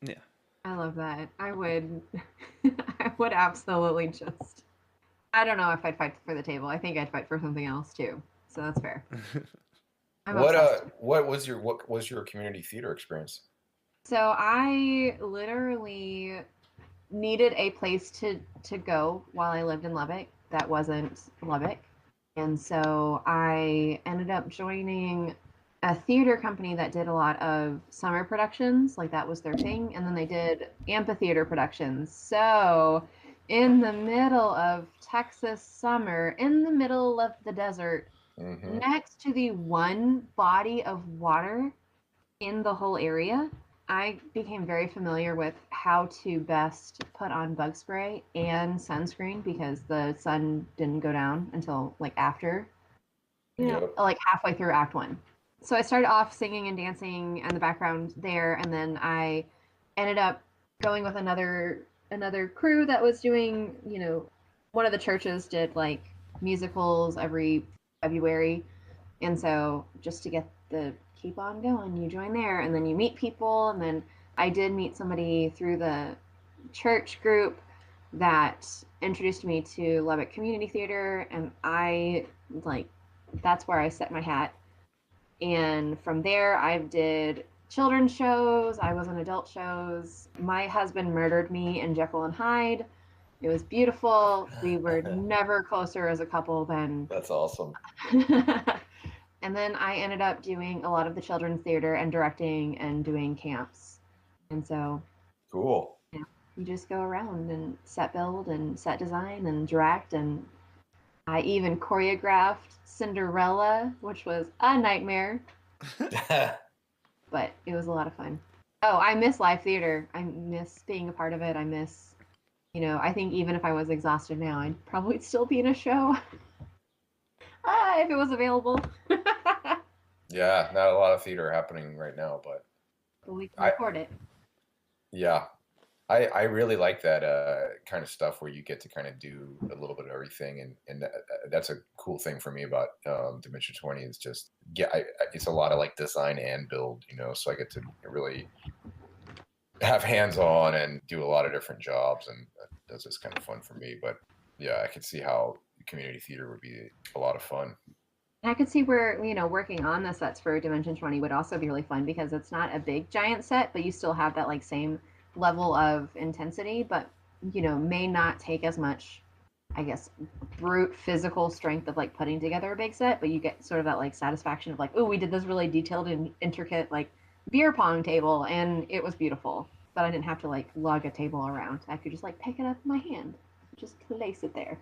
Yeah. I love that. I would absolutely just, I don't know if I'd fight for the table. I think I'd fight for something else too. So that's fair. What was your community theater experience? So I literally needed a place to go while I lived in Lubbock that wasn't Lubbock. And so I ended up joining a theater company that did a lot of summer productions, like that was their thing. And then they did amphitheater productions. So in the middle of Texas summer, in the middle of the desert, next to the one body of water in the whole area, I became very familiar with how to best put on bug spray and sunscreen, because the sun didn't go down until like after, like halfway through Act 1. So I started off singing and dancing in the background there, and then I ended up going with another crew that was doing, one of the churches did like musicals every February, and so just to get the keep on going, you join there, and then you meet people. And then I did meet somebody through the church group that introduced me to Lubbock Community Theater, and that's where I set my hat. And from there, I did children's shows. I was in adult shows. My husband murdered me in Jekyll and Hyde. It was beautiful. We were never closer as a couple than. That's awesome. And then I ended up doing a lot of the children's theater and directing and doing camps. And so. Cool. Yeah, you just go around and set build and set design and direct. And I even choreographed Cinderella, which was a nightmare. But it was a lot of fun. Oh, I miss live theater. I miss being a part of it. I miss, I think even if I was exhausted now, I'd probably still be in a show. If it was available. Yeah, not a lot of theater happening right now, but we can record it. Yeah. I really like that kind of stuff where you get to kind of do a little bit of everything, and that's a cool thing for me about Dimension 20 is just it's a lot of like design and build, so I get to really have hands on and do a lot of different jobs, and that's just kind of fun for me. But yeah, I can see how community theater would be a lot of fun. I could see where, working on the sets for Dimension 20 would also be really fun because it's not a big giant set, but you still have that like same level of intensity, but may not take as much, I guess, brute physical strength of like putting together a big set, but you get sort of that like satisfaction of like, oh, we did this really detailed and intricate like beer pong table and it was beautiful, but I didn't have to like lug a table around. I could just like pick it up in my hand, just place it there.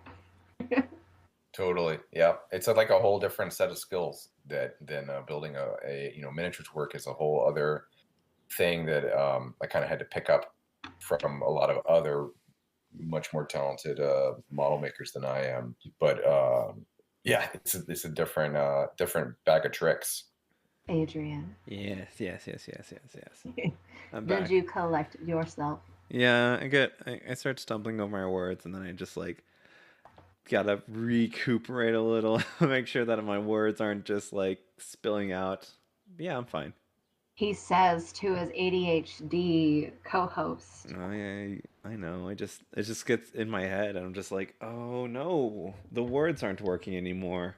Totally. Yeah. It's like a whole different set of skills than building a miniatures work is a whole other thing that I kind of had to pick up from a lot of other much more talented model makers than I am. But yeah, it's a different bag of tricks. Adrian. Yes. I'm Did back. you collect yourself? Yeah, I start stumbling over my words, and then I just like gotta recuperate a little, make sure that my words aren't just like spilling out. But yeah, I'm fine. He says to his ADHD co-host. Oh yeah, I know. It just gets in my head, and I'm just like, oh no, the words aren't working anymore.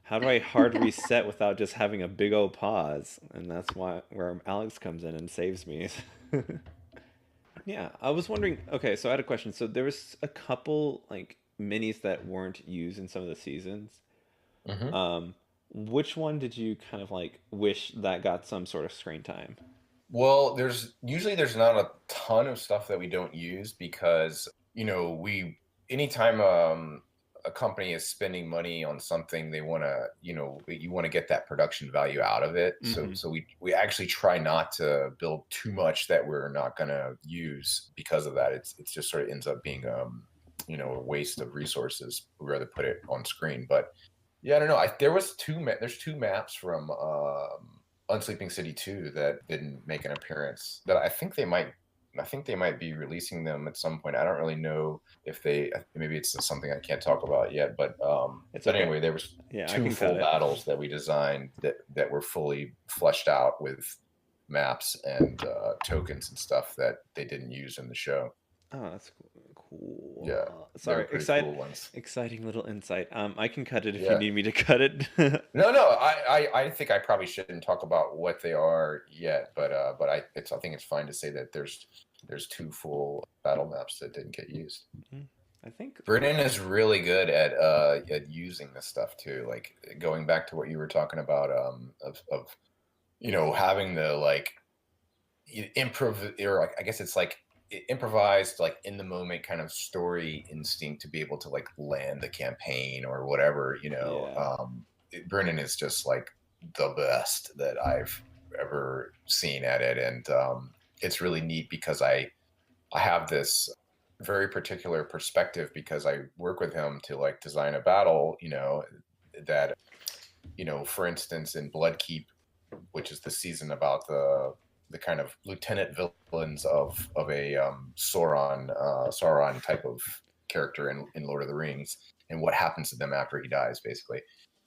How do I hard reset without just having a big old pause? And that's where Alex comes in and saves me. Yeah, I was wondering. Okay, so I had a question. So there was a couple like minis that weren't used in some of the seasons. Mm-hmm. Which one did you kind of like wish that got some sort of screen time? Well, there's not a ton of stuff that we don't use because anytime a company is spending money on something, they want to you want to get that production value out of it. Mm-hmm. So we actually try not to build too much that we're not going to use because of that. It's just sort of ends up being a waste of resources. We'd rather put it on screen. But yeah, I don't know. There's two maps from Unsleeping City 2 that didn't make an appearance that I think they might be releasing them at some point. I don't really know if maybe it's something I can't talk about yet, but anyway, there was two full battles that we designed that were fully fleshed out with maps and tokens and stuff that they didn't use in the show. Oh, that's cool. Yeah. Sorry, cool ones. Exciting little insight. I can cut it if Yeah. you need me to cut it. No. I think I probably shouldn't talk about what they are yet, but I think it's fine to say that there's two full battle maps that didn't get used. I think Brennan is really good at using this stuff too. Like going back to what you were talking about of having the like improv, or like, I guess it's like improvised, like in the moment kind of story instinct to be able to like land the campaign or whatever. Brennan is just like the best that I've ever seen at it, and it's really neat because I have this very particular perspective because I work with him to like design a battle, that for instance in Bloodkeep, which is the season about the kind of lieutenant villains of a Sauron type of character in Lord of the Rings, and what happens to them after he dies, basically,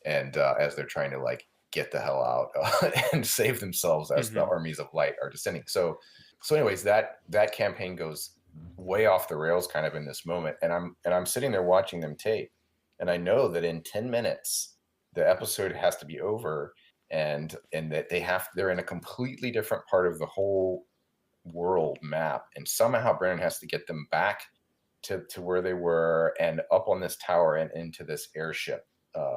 and as they're trying to like get the hell out and save themselves as the armies of light are descending. So anyways, that campaign goes way off the rails kind of in this moment, and I'm sitting there watching them tape, and I know that in 10 minutes the episode has to be over, and that they're in a completely different part of the whole world map, and somehow Brennan has to get them back to where they were and up on this tower and into this airship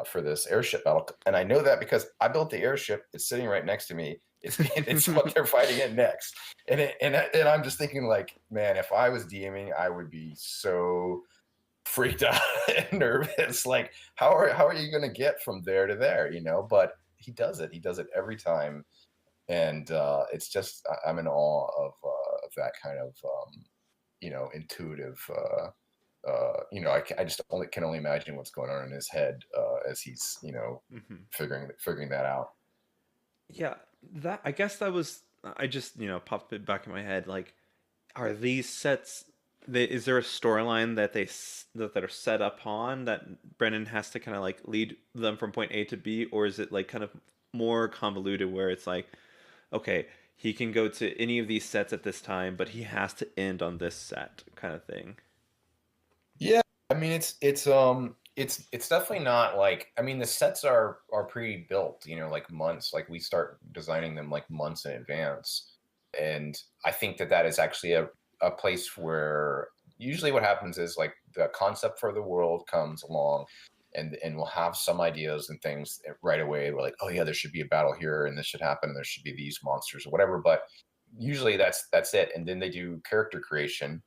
for this airship battle. And I know that because I built the airship. It's sitting right next to me. It's what they're fighting in next. And I'm just thinking, like, man, if I was DMing, I would be so freaked out and nervous. Like, how are you going to get from there to there, you know? But he does it. He does it every time. And it's just, I'm in awe of that kind of, you know, intuitive, you know, I just can only imagine what's going on in his head as he's, you know, figuring that out. Yeah, that I guess that was I just, you know, popped it back in my head. Like, are these sets? Is there a storyline that are set up on that Brennan has to kind of like lead them from point A to B, or is it like kind of more convoluted where it's like, okay, he can go to any of these sets at this time, but he has to end on this set kind of thing? Yeah, I mean it's definitely not like, I mean the sets are pre-built, you know, like months, like we start designing them like months in advance. And I think that is actually a place where usually what happens is like the concept for the world comes along and we'll have some ideas and things right away. We're like, oh yeah, there should be a battle here and this should happen and there should be these monsters or whatever. But usually that's it. And then they do character creation,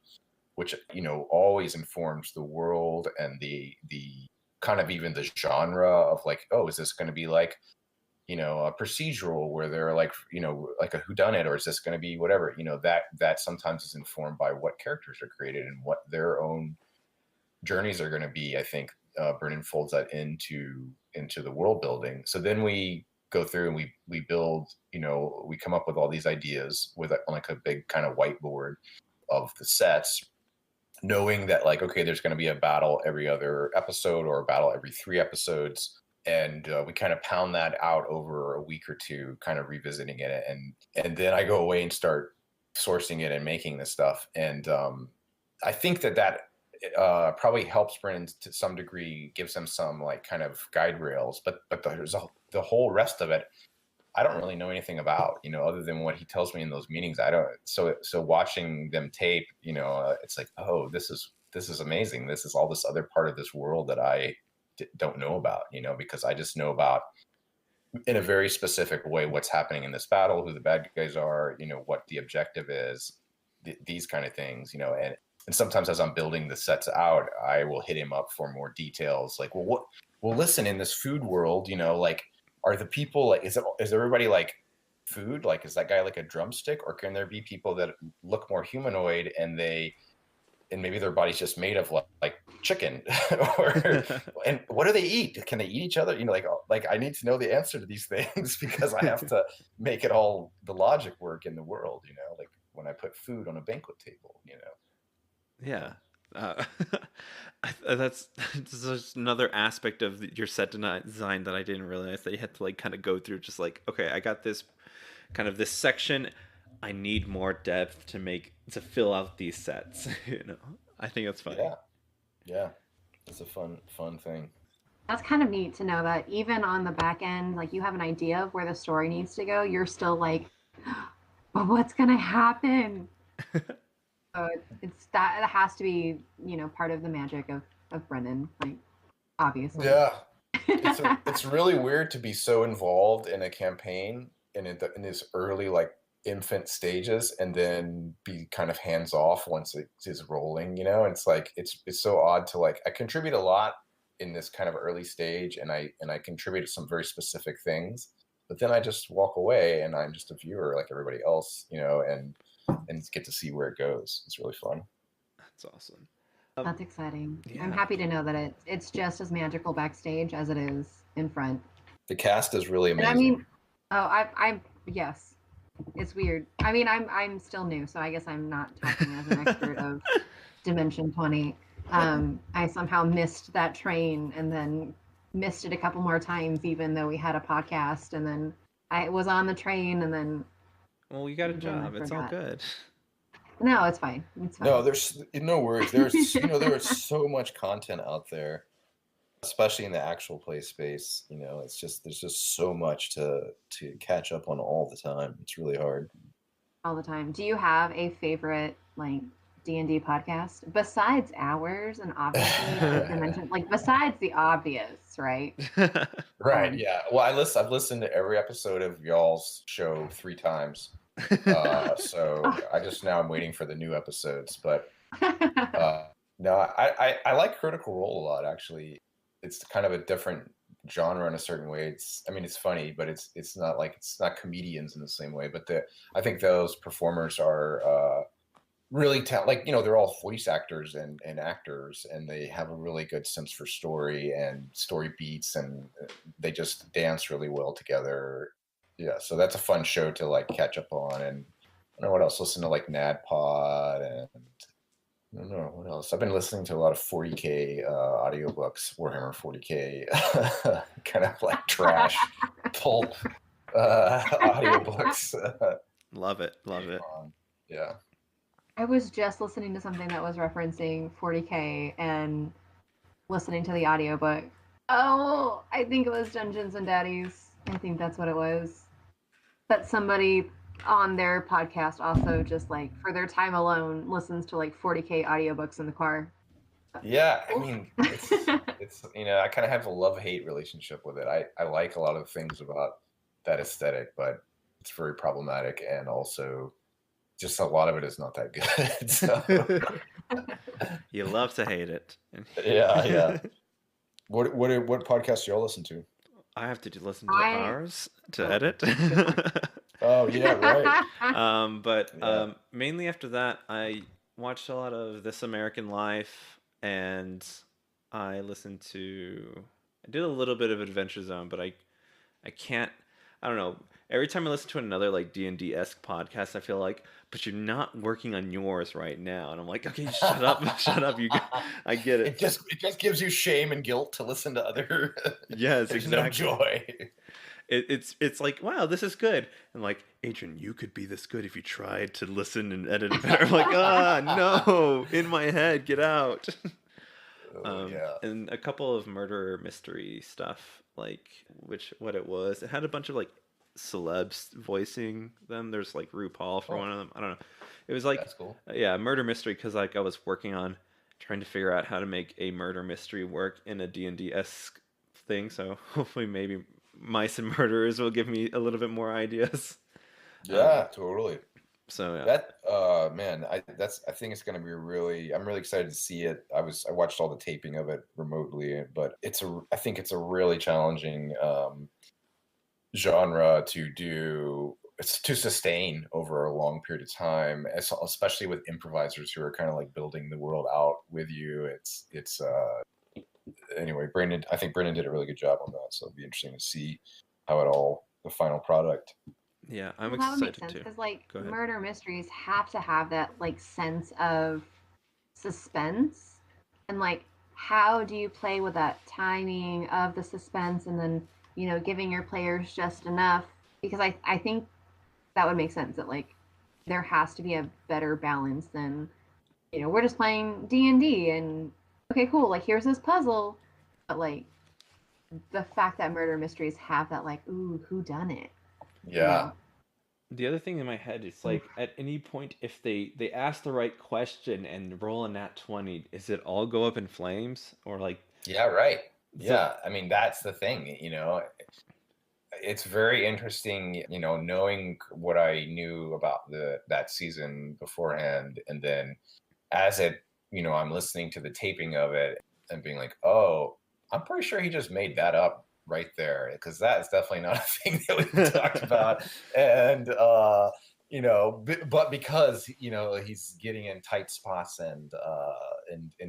which, you know, always informs the world and the kind of even the genre of like, oh, is this going to be like, you know, a procedural where they're like, you know, like a whodunit, or is this going to be whatever, you know, that sometimes is informed by what characters are created and what their own journeys are going to be. I think Brennan folds that into the world building. So then we go through and we build, you know, we come up with all these ideas with like a big kind of whiteboard of the sets, knowing that like, okay, there's going to be a battle every other episode or a battle every 3 episodes. And we kind of pound that out over a week or two, kind of revisiting it. And then I go away and start sourcing it and making this stuff. And I think that probably helps Brennan to some degree, gives them some like kind of guide rails, but there's the whole rest of it I don't really know anything about, you know, other than what he tells me in those meetings. I don't. So watching them tape, you know, it's like, oh, this is amazing. This is all this other part of this world that I don't know about, you know, because I just know about in a very specific way what's happening in this battle, who the bad guys are, you know, what the objective is, these kind of things, you know, and sometimes as I'm building the sets out, I will hit him up for more details, like, well, listen, in this food world, you know, like, are the people like, is everybody like food? Like, is that guy like a drumstick, or can there be people that look more humanoid and maybe their body's just made of like chicken, or and what do they eat? Can they eat each other? You know, like I need to know the answer to these things because I have to make it all the logic work in the world. You know, like when I put food on a banquet table. You know. Yeah. That's just another aspect of your set design that I didn't realize that you had to like kind of go through. Just like, okay, I got this kind of this section. I need more depth to fill out these sets. You know, I think that's funny. Yeah, it's a fun thing. That's kind of neat to know that even on the back end, like you have an idea of where the story needs to go. You're still like, but what's gonna happen? It's that has to be, you know, part of the magic of Brennan, like obviously. Yeah, it's really weird to be so involved in a campaign in this early like infant stages, and then be kind of hands off once it is rolling. You know, and it's like it's so odd to like I contribute a lot in this kind of early stage, and I contribute to some very specific things, but then I just walk away and I'm just a viewer like everybody else, you know, and get to see where it goes. It's really fun. That's awesome. That's exciting. Yeah. I'm happy to know that it's just as magical backstage as it is in front. The cast is really amazing. And I mean, I yes, it's weird. I mean, I'm still new, so I guess I'm not talking as an expert of Dimension 20. I somehow missed that train and then missed it a couple more times, even though we had a podcast, and then I was on the train and then. Well, you got a job. It's all good. No, it's fine. It's fine. No, there's no worries. There's there is so much content out there, especially in the actual play space. It's just there's just so much to catch up on all the time. It's really hard. All the time. Do you have a favorite like D&D podcast besides ours and obviously Dimension, like besides the obvious, right? Right. Yeah. Well, I've listened to every episode of y'all's show 3 times. So I'm waiting for the new episodes, but no, I like Critical Role a lot, actually. It's kind of a different genre in a certain way. It's funny, but it's not comedians in the same way. But I think those performers are really they're all voice actors and actors, and they have a really good sense for story and story beats, and they just dance really well together. Yeah, so that's a fun show to like catch up on. And I don't know what else. Listen to like NADPOD, and I don't know what else. I've been listening to a lot of 40K audiobooks, Warhammer 40K, kind of like trash pulp audiobooks. Love it. Yeah. I was just listening to something that was referencing 40K and listening to the audiobook. Oh, I think it was Dungeons and Daddies. I think that's what it was. But somebody on their podcast also just like for their time alone listens to like 40K audiobooks in the car. Yeah, I mean, it's I kind of have a love-hate relationship with it. I like a lot of things about that aesthetic, but it's very problematic, and also just a lot of it is not that good. So You love to hate it. yeah. What podcasts do y'all listen to? I have to listen to ours to edit. Oh yeah, right. But mainly after that, I watched a lot of This American Life, and I did a little bit of Adventure Zone, but I can't. I don't know. Every time I listen to another like D&D-esque podcast, I feel like, but you're not working on yours right now, and I'm like, okay, shut up, shut up. I get it. It just gives you shame and guilt to listen to other. Yes, There's exactly. no joy. It's like, wow, this is good, and like, Adrian, you could be this good if you tried to listen and edit it better. I'm like, no, in my head, get out. Yeah. And a couple of murder mystery stuff, like what it was. It had a bunch of like celebs voicing them. There's like RuPaul for one of them. I don't know. It was like, That's cool. Yeah, murder mystery, because like I was working on trying to figure out how to make a murder mystery work in a D&D-esque thing. So hopefully maybe Mice and Murderers will give me a little bit more ideas. Yeah, totally. So yeah. That man, I think it's gonna be I'm really excited to see it. I watched all the taping of it remotely, but I think it's a really challenging genre to sustain over a long period of time, especially with improvisers who are kind of like building the world out with you. Anyway, I think Brandon did a really good job on that, so it'll be interesting to see how the final product. Yeah, I'm that would make excited sense too. because like murder mysteries have to have that like sense of suspense, and like how do you play with that timing of the suspense, and then giving your players just enough, because I think that would make sense that like there has to be a better balance than we're just playing D&D and okay, cool, like here's this puzzle, but like the fact that murder mysteries have that like, ooh, who done it? Yeah. The other thing in my head is like, at any point, if they ask the right question and roll a nat 20, is it all go up in flames, or like? Yeah, right. Yeah, I mean that's the thing. It's very interesting. Knowing what I knew about that season beforehand, and then as I'm listening to the taping of it and being like, oh, I'm pretty sure he just made that up right there, because that is definitely not a thing that we talked about. And but because he's getting in tight spots and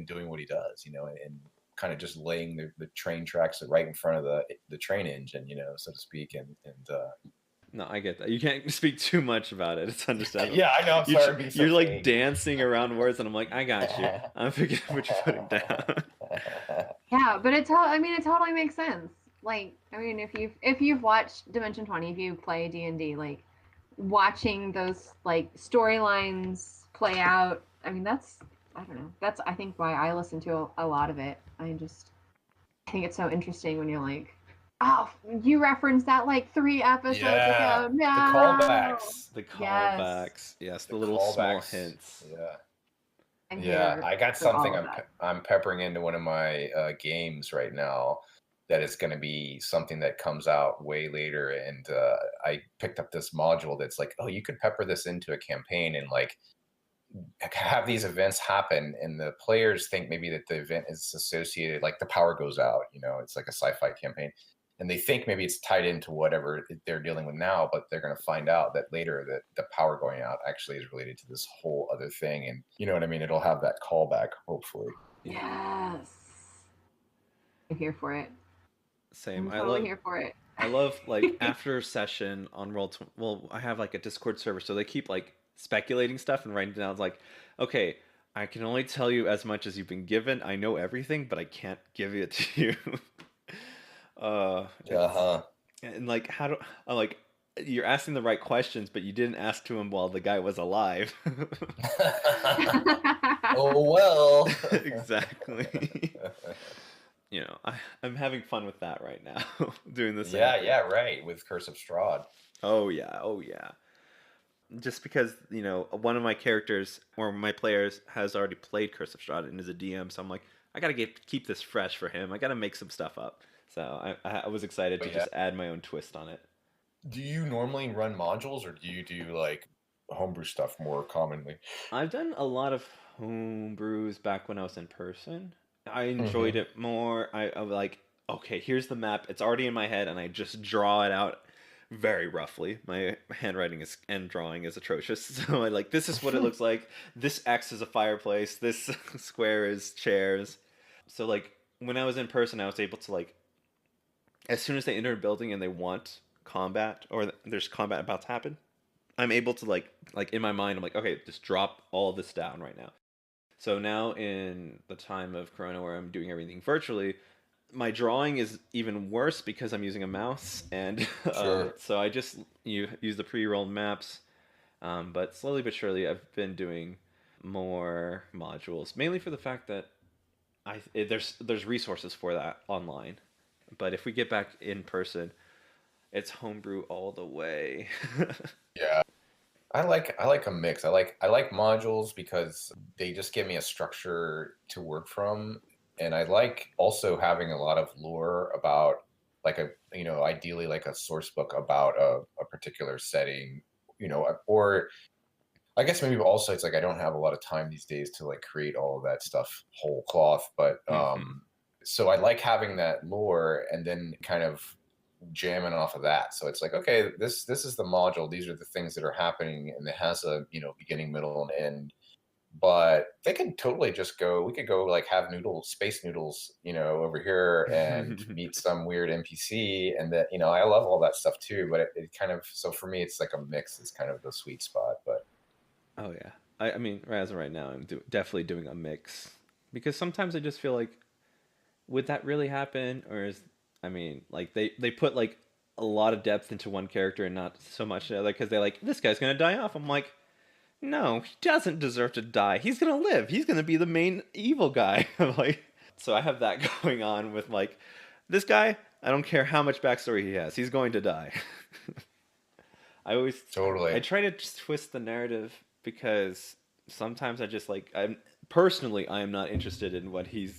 doing what he does, and kind of just laying the train tracks right in front of the train engine, so to speak, and No, I get that. You can't speak too much about it. It's understandable. Yeah, I know. I'm sorry. You're like dancing around words, and I'm like, I got you. I'm figuring what you're putting down. Yeah, but it totally makes sense. Like, I mean, if you've watched Dimension 20, if you play D&D, like watching those like storylines play out. I mean, I don't know. That's I think why I listen to a lot of it. I think it's so interesting when you're like, oh, you referenced that like 3 episodes Yeah, ago. the No. callbacks. The Yes, callbacks, yes, The the little small callbacks. hints. Yeah. I'm Yeah, here I got for something all of that. I'm peppering into one of my games right now that is going to be something that comes out way later. And I picked up this module that's like, oh, you could pepper this into a campaign and like have these events happen. And the players think maybe that the event is associated, like the power goes out, it's like a sci-fi campaign. And they think maybe it's tied into whatever they're dealing with now, but they're going to find out that later that the power going out actually is related to this whole other thing. And you know what I mean? It'll have that callback, hopefully. Yes, I'm here for it. Same. I'm totally here for it. I love like after a session on well, I have like a Discord server, so they keep like speculating stuff and writing down. It's like, okay, I can only tell you as much as you've been given. I know everything, but I can't give it to you. It's Uh-huh. and like how do I'm like you're asking the right questions, but you didn't ask to him while the guy was alive. Oh, well. Exactly. I'm having fun with that right now, doing the same Yeah, thing. yeah, right. With Curse of Strahd. Oh yeah, oh yeah. Just because one of my characters or my players has already played Curse of Strahd and is a DM, so I'm like, I gotta keep this fresh for him. I gotta make some stuff up. So I was excited to But yeah. just add my own twist on it. Do you normally run modules or do you do like homebrew stuff more commonly? I've done a lot of homebrews back when I was in person. I enjoyed Mm-hmm. it more. I was like, okay, here's the map. It's already in my head, and I just draw it out very roughly. My handwriting is and drawing is atrocious. So I like this is what it looks like. This X is a fireplace. This square is chairs. So like when I was in person, I was able to like as soon as they enter a building and they want combat or there's combat about to happen, I'm able to like in my mind I'm like, okay, just drop all this down right now. So now in the time of Corona where I'm doing everything virtually, my drawing is even worse because I'm using a mouse, and Sure. so I just use the pre-rolled maps. But slowly but surely, I've been doing more modules, mainly for the fact that there's resources for that online. But if we get back in person, it's homebrew all the way. Yeah. I like a mix. I like modules because they just give me a structure to work from, and I like also having a lot of lore about like ideally like a source book about a particular setting, or I guess maybe also it's like I don't have a lot of time these days to like create all of that stuff whole cloth, but Hmm. so I like having that lore and then kind of jamming off of that. So it's like, okay, this is the module. These are the things that are happening, and it has a beginning, middle, and end. But they could totally just go. We could go like have space noodles, over here and meet some weird NPC, and that I love all that stuff too. But it kind of so for me, it's like a mix. Is kind of the sweet spot. But Oh yeah. I mean, as of right now, definitely doing a mix because sometimes I just feel like, would that really happen, or is I mean, like they put like a lot of depth into one character and not so much the other because they're like, this guy's gonna die off. I'm like, no, he doesn't deserve to die. He's gonna live. He's gonna be the main evil guy. I'm like, so I have that going on with like this guy. I don't care how much backstory he has. He's going to die. I always I totally. try to just twist the narrative because sometimes I just like I'm personally I am not interested in what he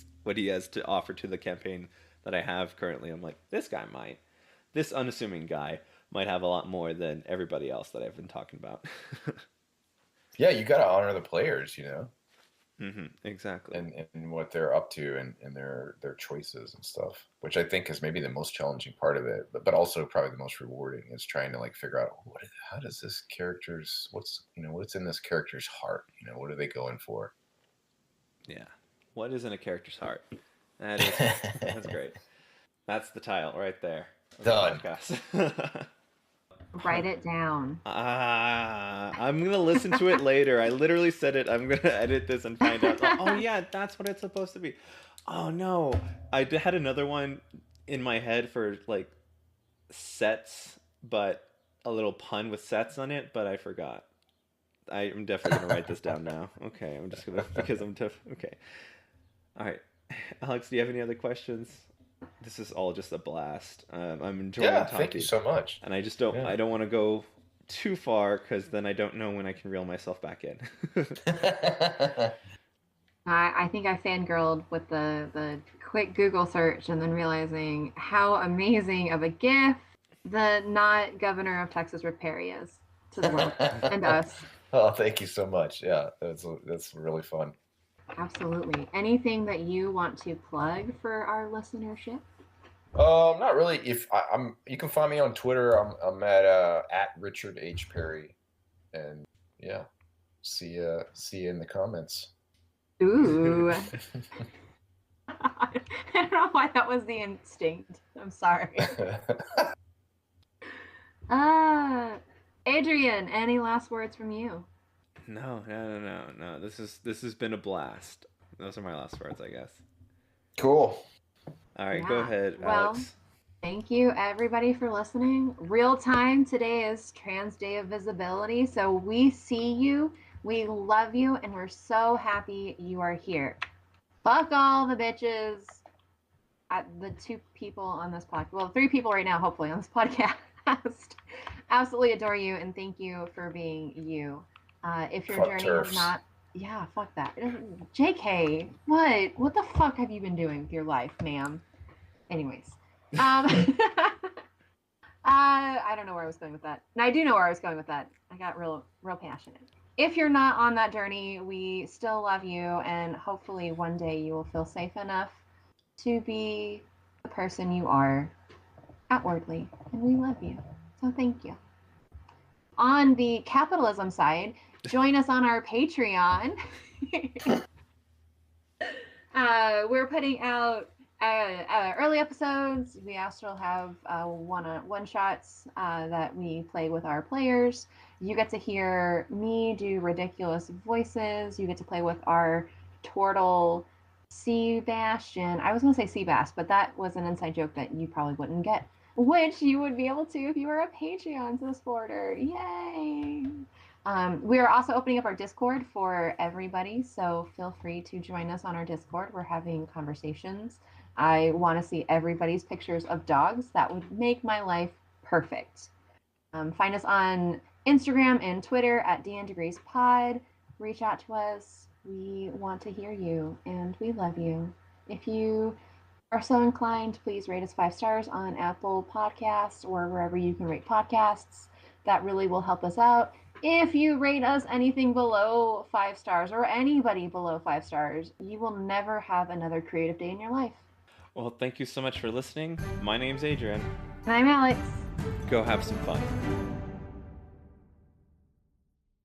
has to offer to the campaign that I have currently. I'm like this unassuming guy might have a lot more than everybody else that I've been talking about. Yeah, you got to honor the players, Exactly. and what they're up to and their choices and stuff, which I think is maybe the most challenging part of it, but also probably the most rewarding is trying to like figure out how does this character's what's in this character's heart, what are they going for? Yeah. What is in a character's heart? That's great. That's the title right there of the Done. podcast. Write it down. I'm gonna listen to it later. I literally said it. I'm gonna edit this and find out. Oh yeah, that's what it's supposed to be. Oh no, had another one in my head for like sets, but a little pun with sets on it, but I forgot. I'm definitely gonna write this down now. Okay, I'm just gonna because okay. All right, Alex, do you have any other questions? This is all just a blast. I'm enjoying Yeah, thank you talking, so much. and Yeah. I don't want to go too far because then I don't know when I can reel myself back in. I think I fangirled with the quick Google search and then realizing how amazing of a gift the not governor of Texas Rick Perry is to the world and us. Oh, thank you so much. Yeah, that's really fun. Absolutely. Anything that you want to plug for our listenership? Not really. If I'm, you can find me on Twitter. I'm at Richard H Perry, and yeah, see you in the comments. Ooh. I don't know why that was the instinct. I'm sorry. Adrian, any last words from you? No. This has been a blast. Those are my last words, I guess. Cool. All right, go Yeah. ahead, Well, Alex. thank you everybody for listening. Real time today is Trans Day of Visibility, so we see you, we love you, and we're so happy you are here. Fuck all the bitches. The 2 people on this podcast, well, 3 people right now, hopefully, on this podcast, absolutely adore you and thank you for being you. If your Fuck journey turfs. has not, yeah, fuck that. JK, what the fuck have you been doing with your life, ma'am? Anyways, I don't know where I was going with that. And I do know where I was going with that. I got real passionate. If you're not on that journey, we still love you, and hopefully one day you will feel safe enough to be the person you are outwardly, and we love you. So thank you. On the capitalism side, join us on our Patreon. We're putting out early episodes. We also have one shots that we play with our players. You get to hear me do ridiculous voices. You get to play with our turtle Sebastian. I was going to say Seabass, but that was an inside joke that you probably wouldn't get, which you would be able to if you were a Patreon supporter. Yay! We are also opening up our Discord for everybody, so feel free to join us on our Discord. We're having conversations. I want to see everybody's pictures of dogs. That would make my life perfect. Find us on Instagram and Twitter at DNDegreesPod. Reach out to us. We want to hear you, and we love you. If you are so inclined, please rate us 5 stars on Apple Podcasts or wherever you can rate podcasts. That really will help us out. If you rate us anything below 5 stars, or anybody below 5 stars, you will never have another creative day in your life. Well, thank you so much for listening. My name's Adrian. And I'm Alex. Go have some fun.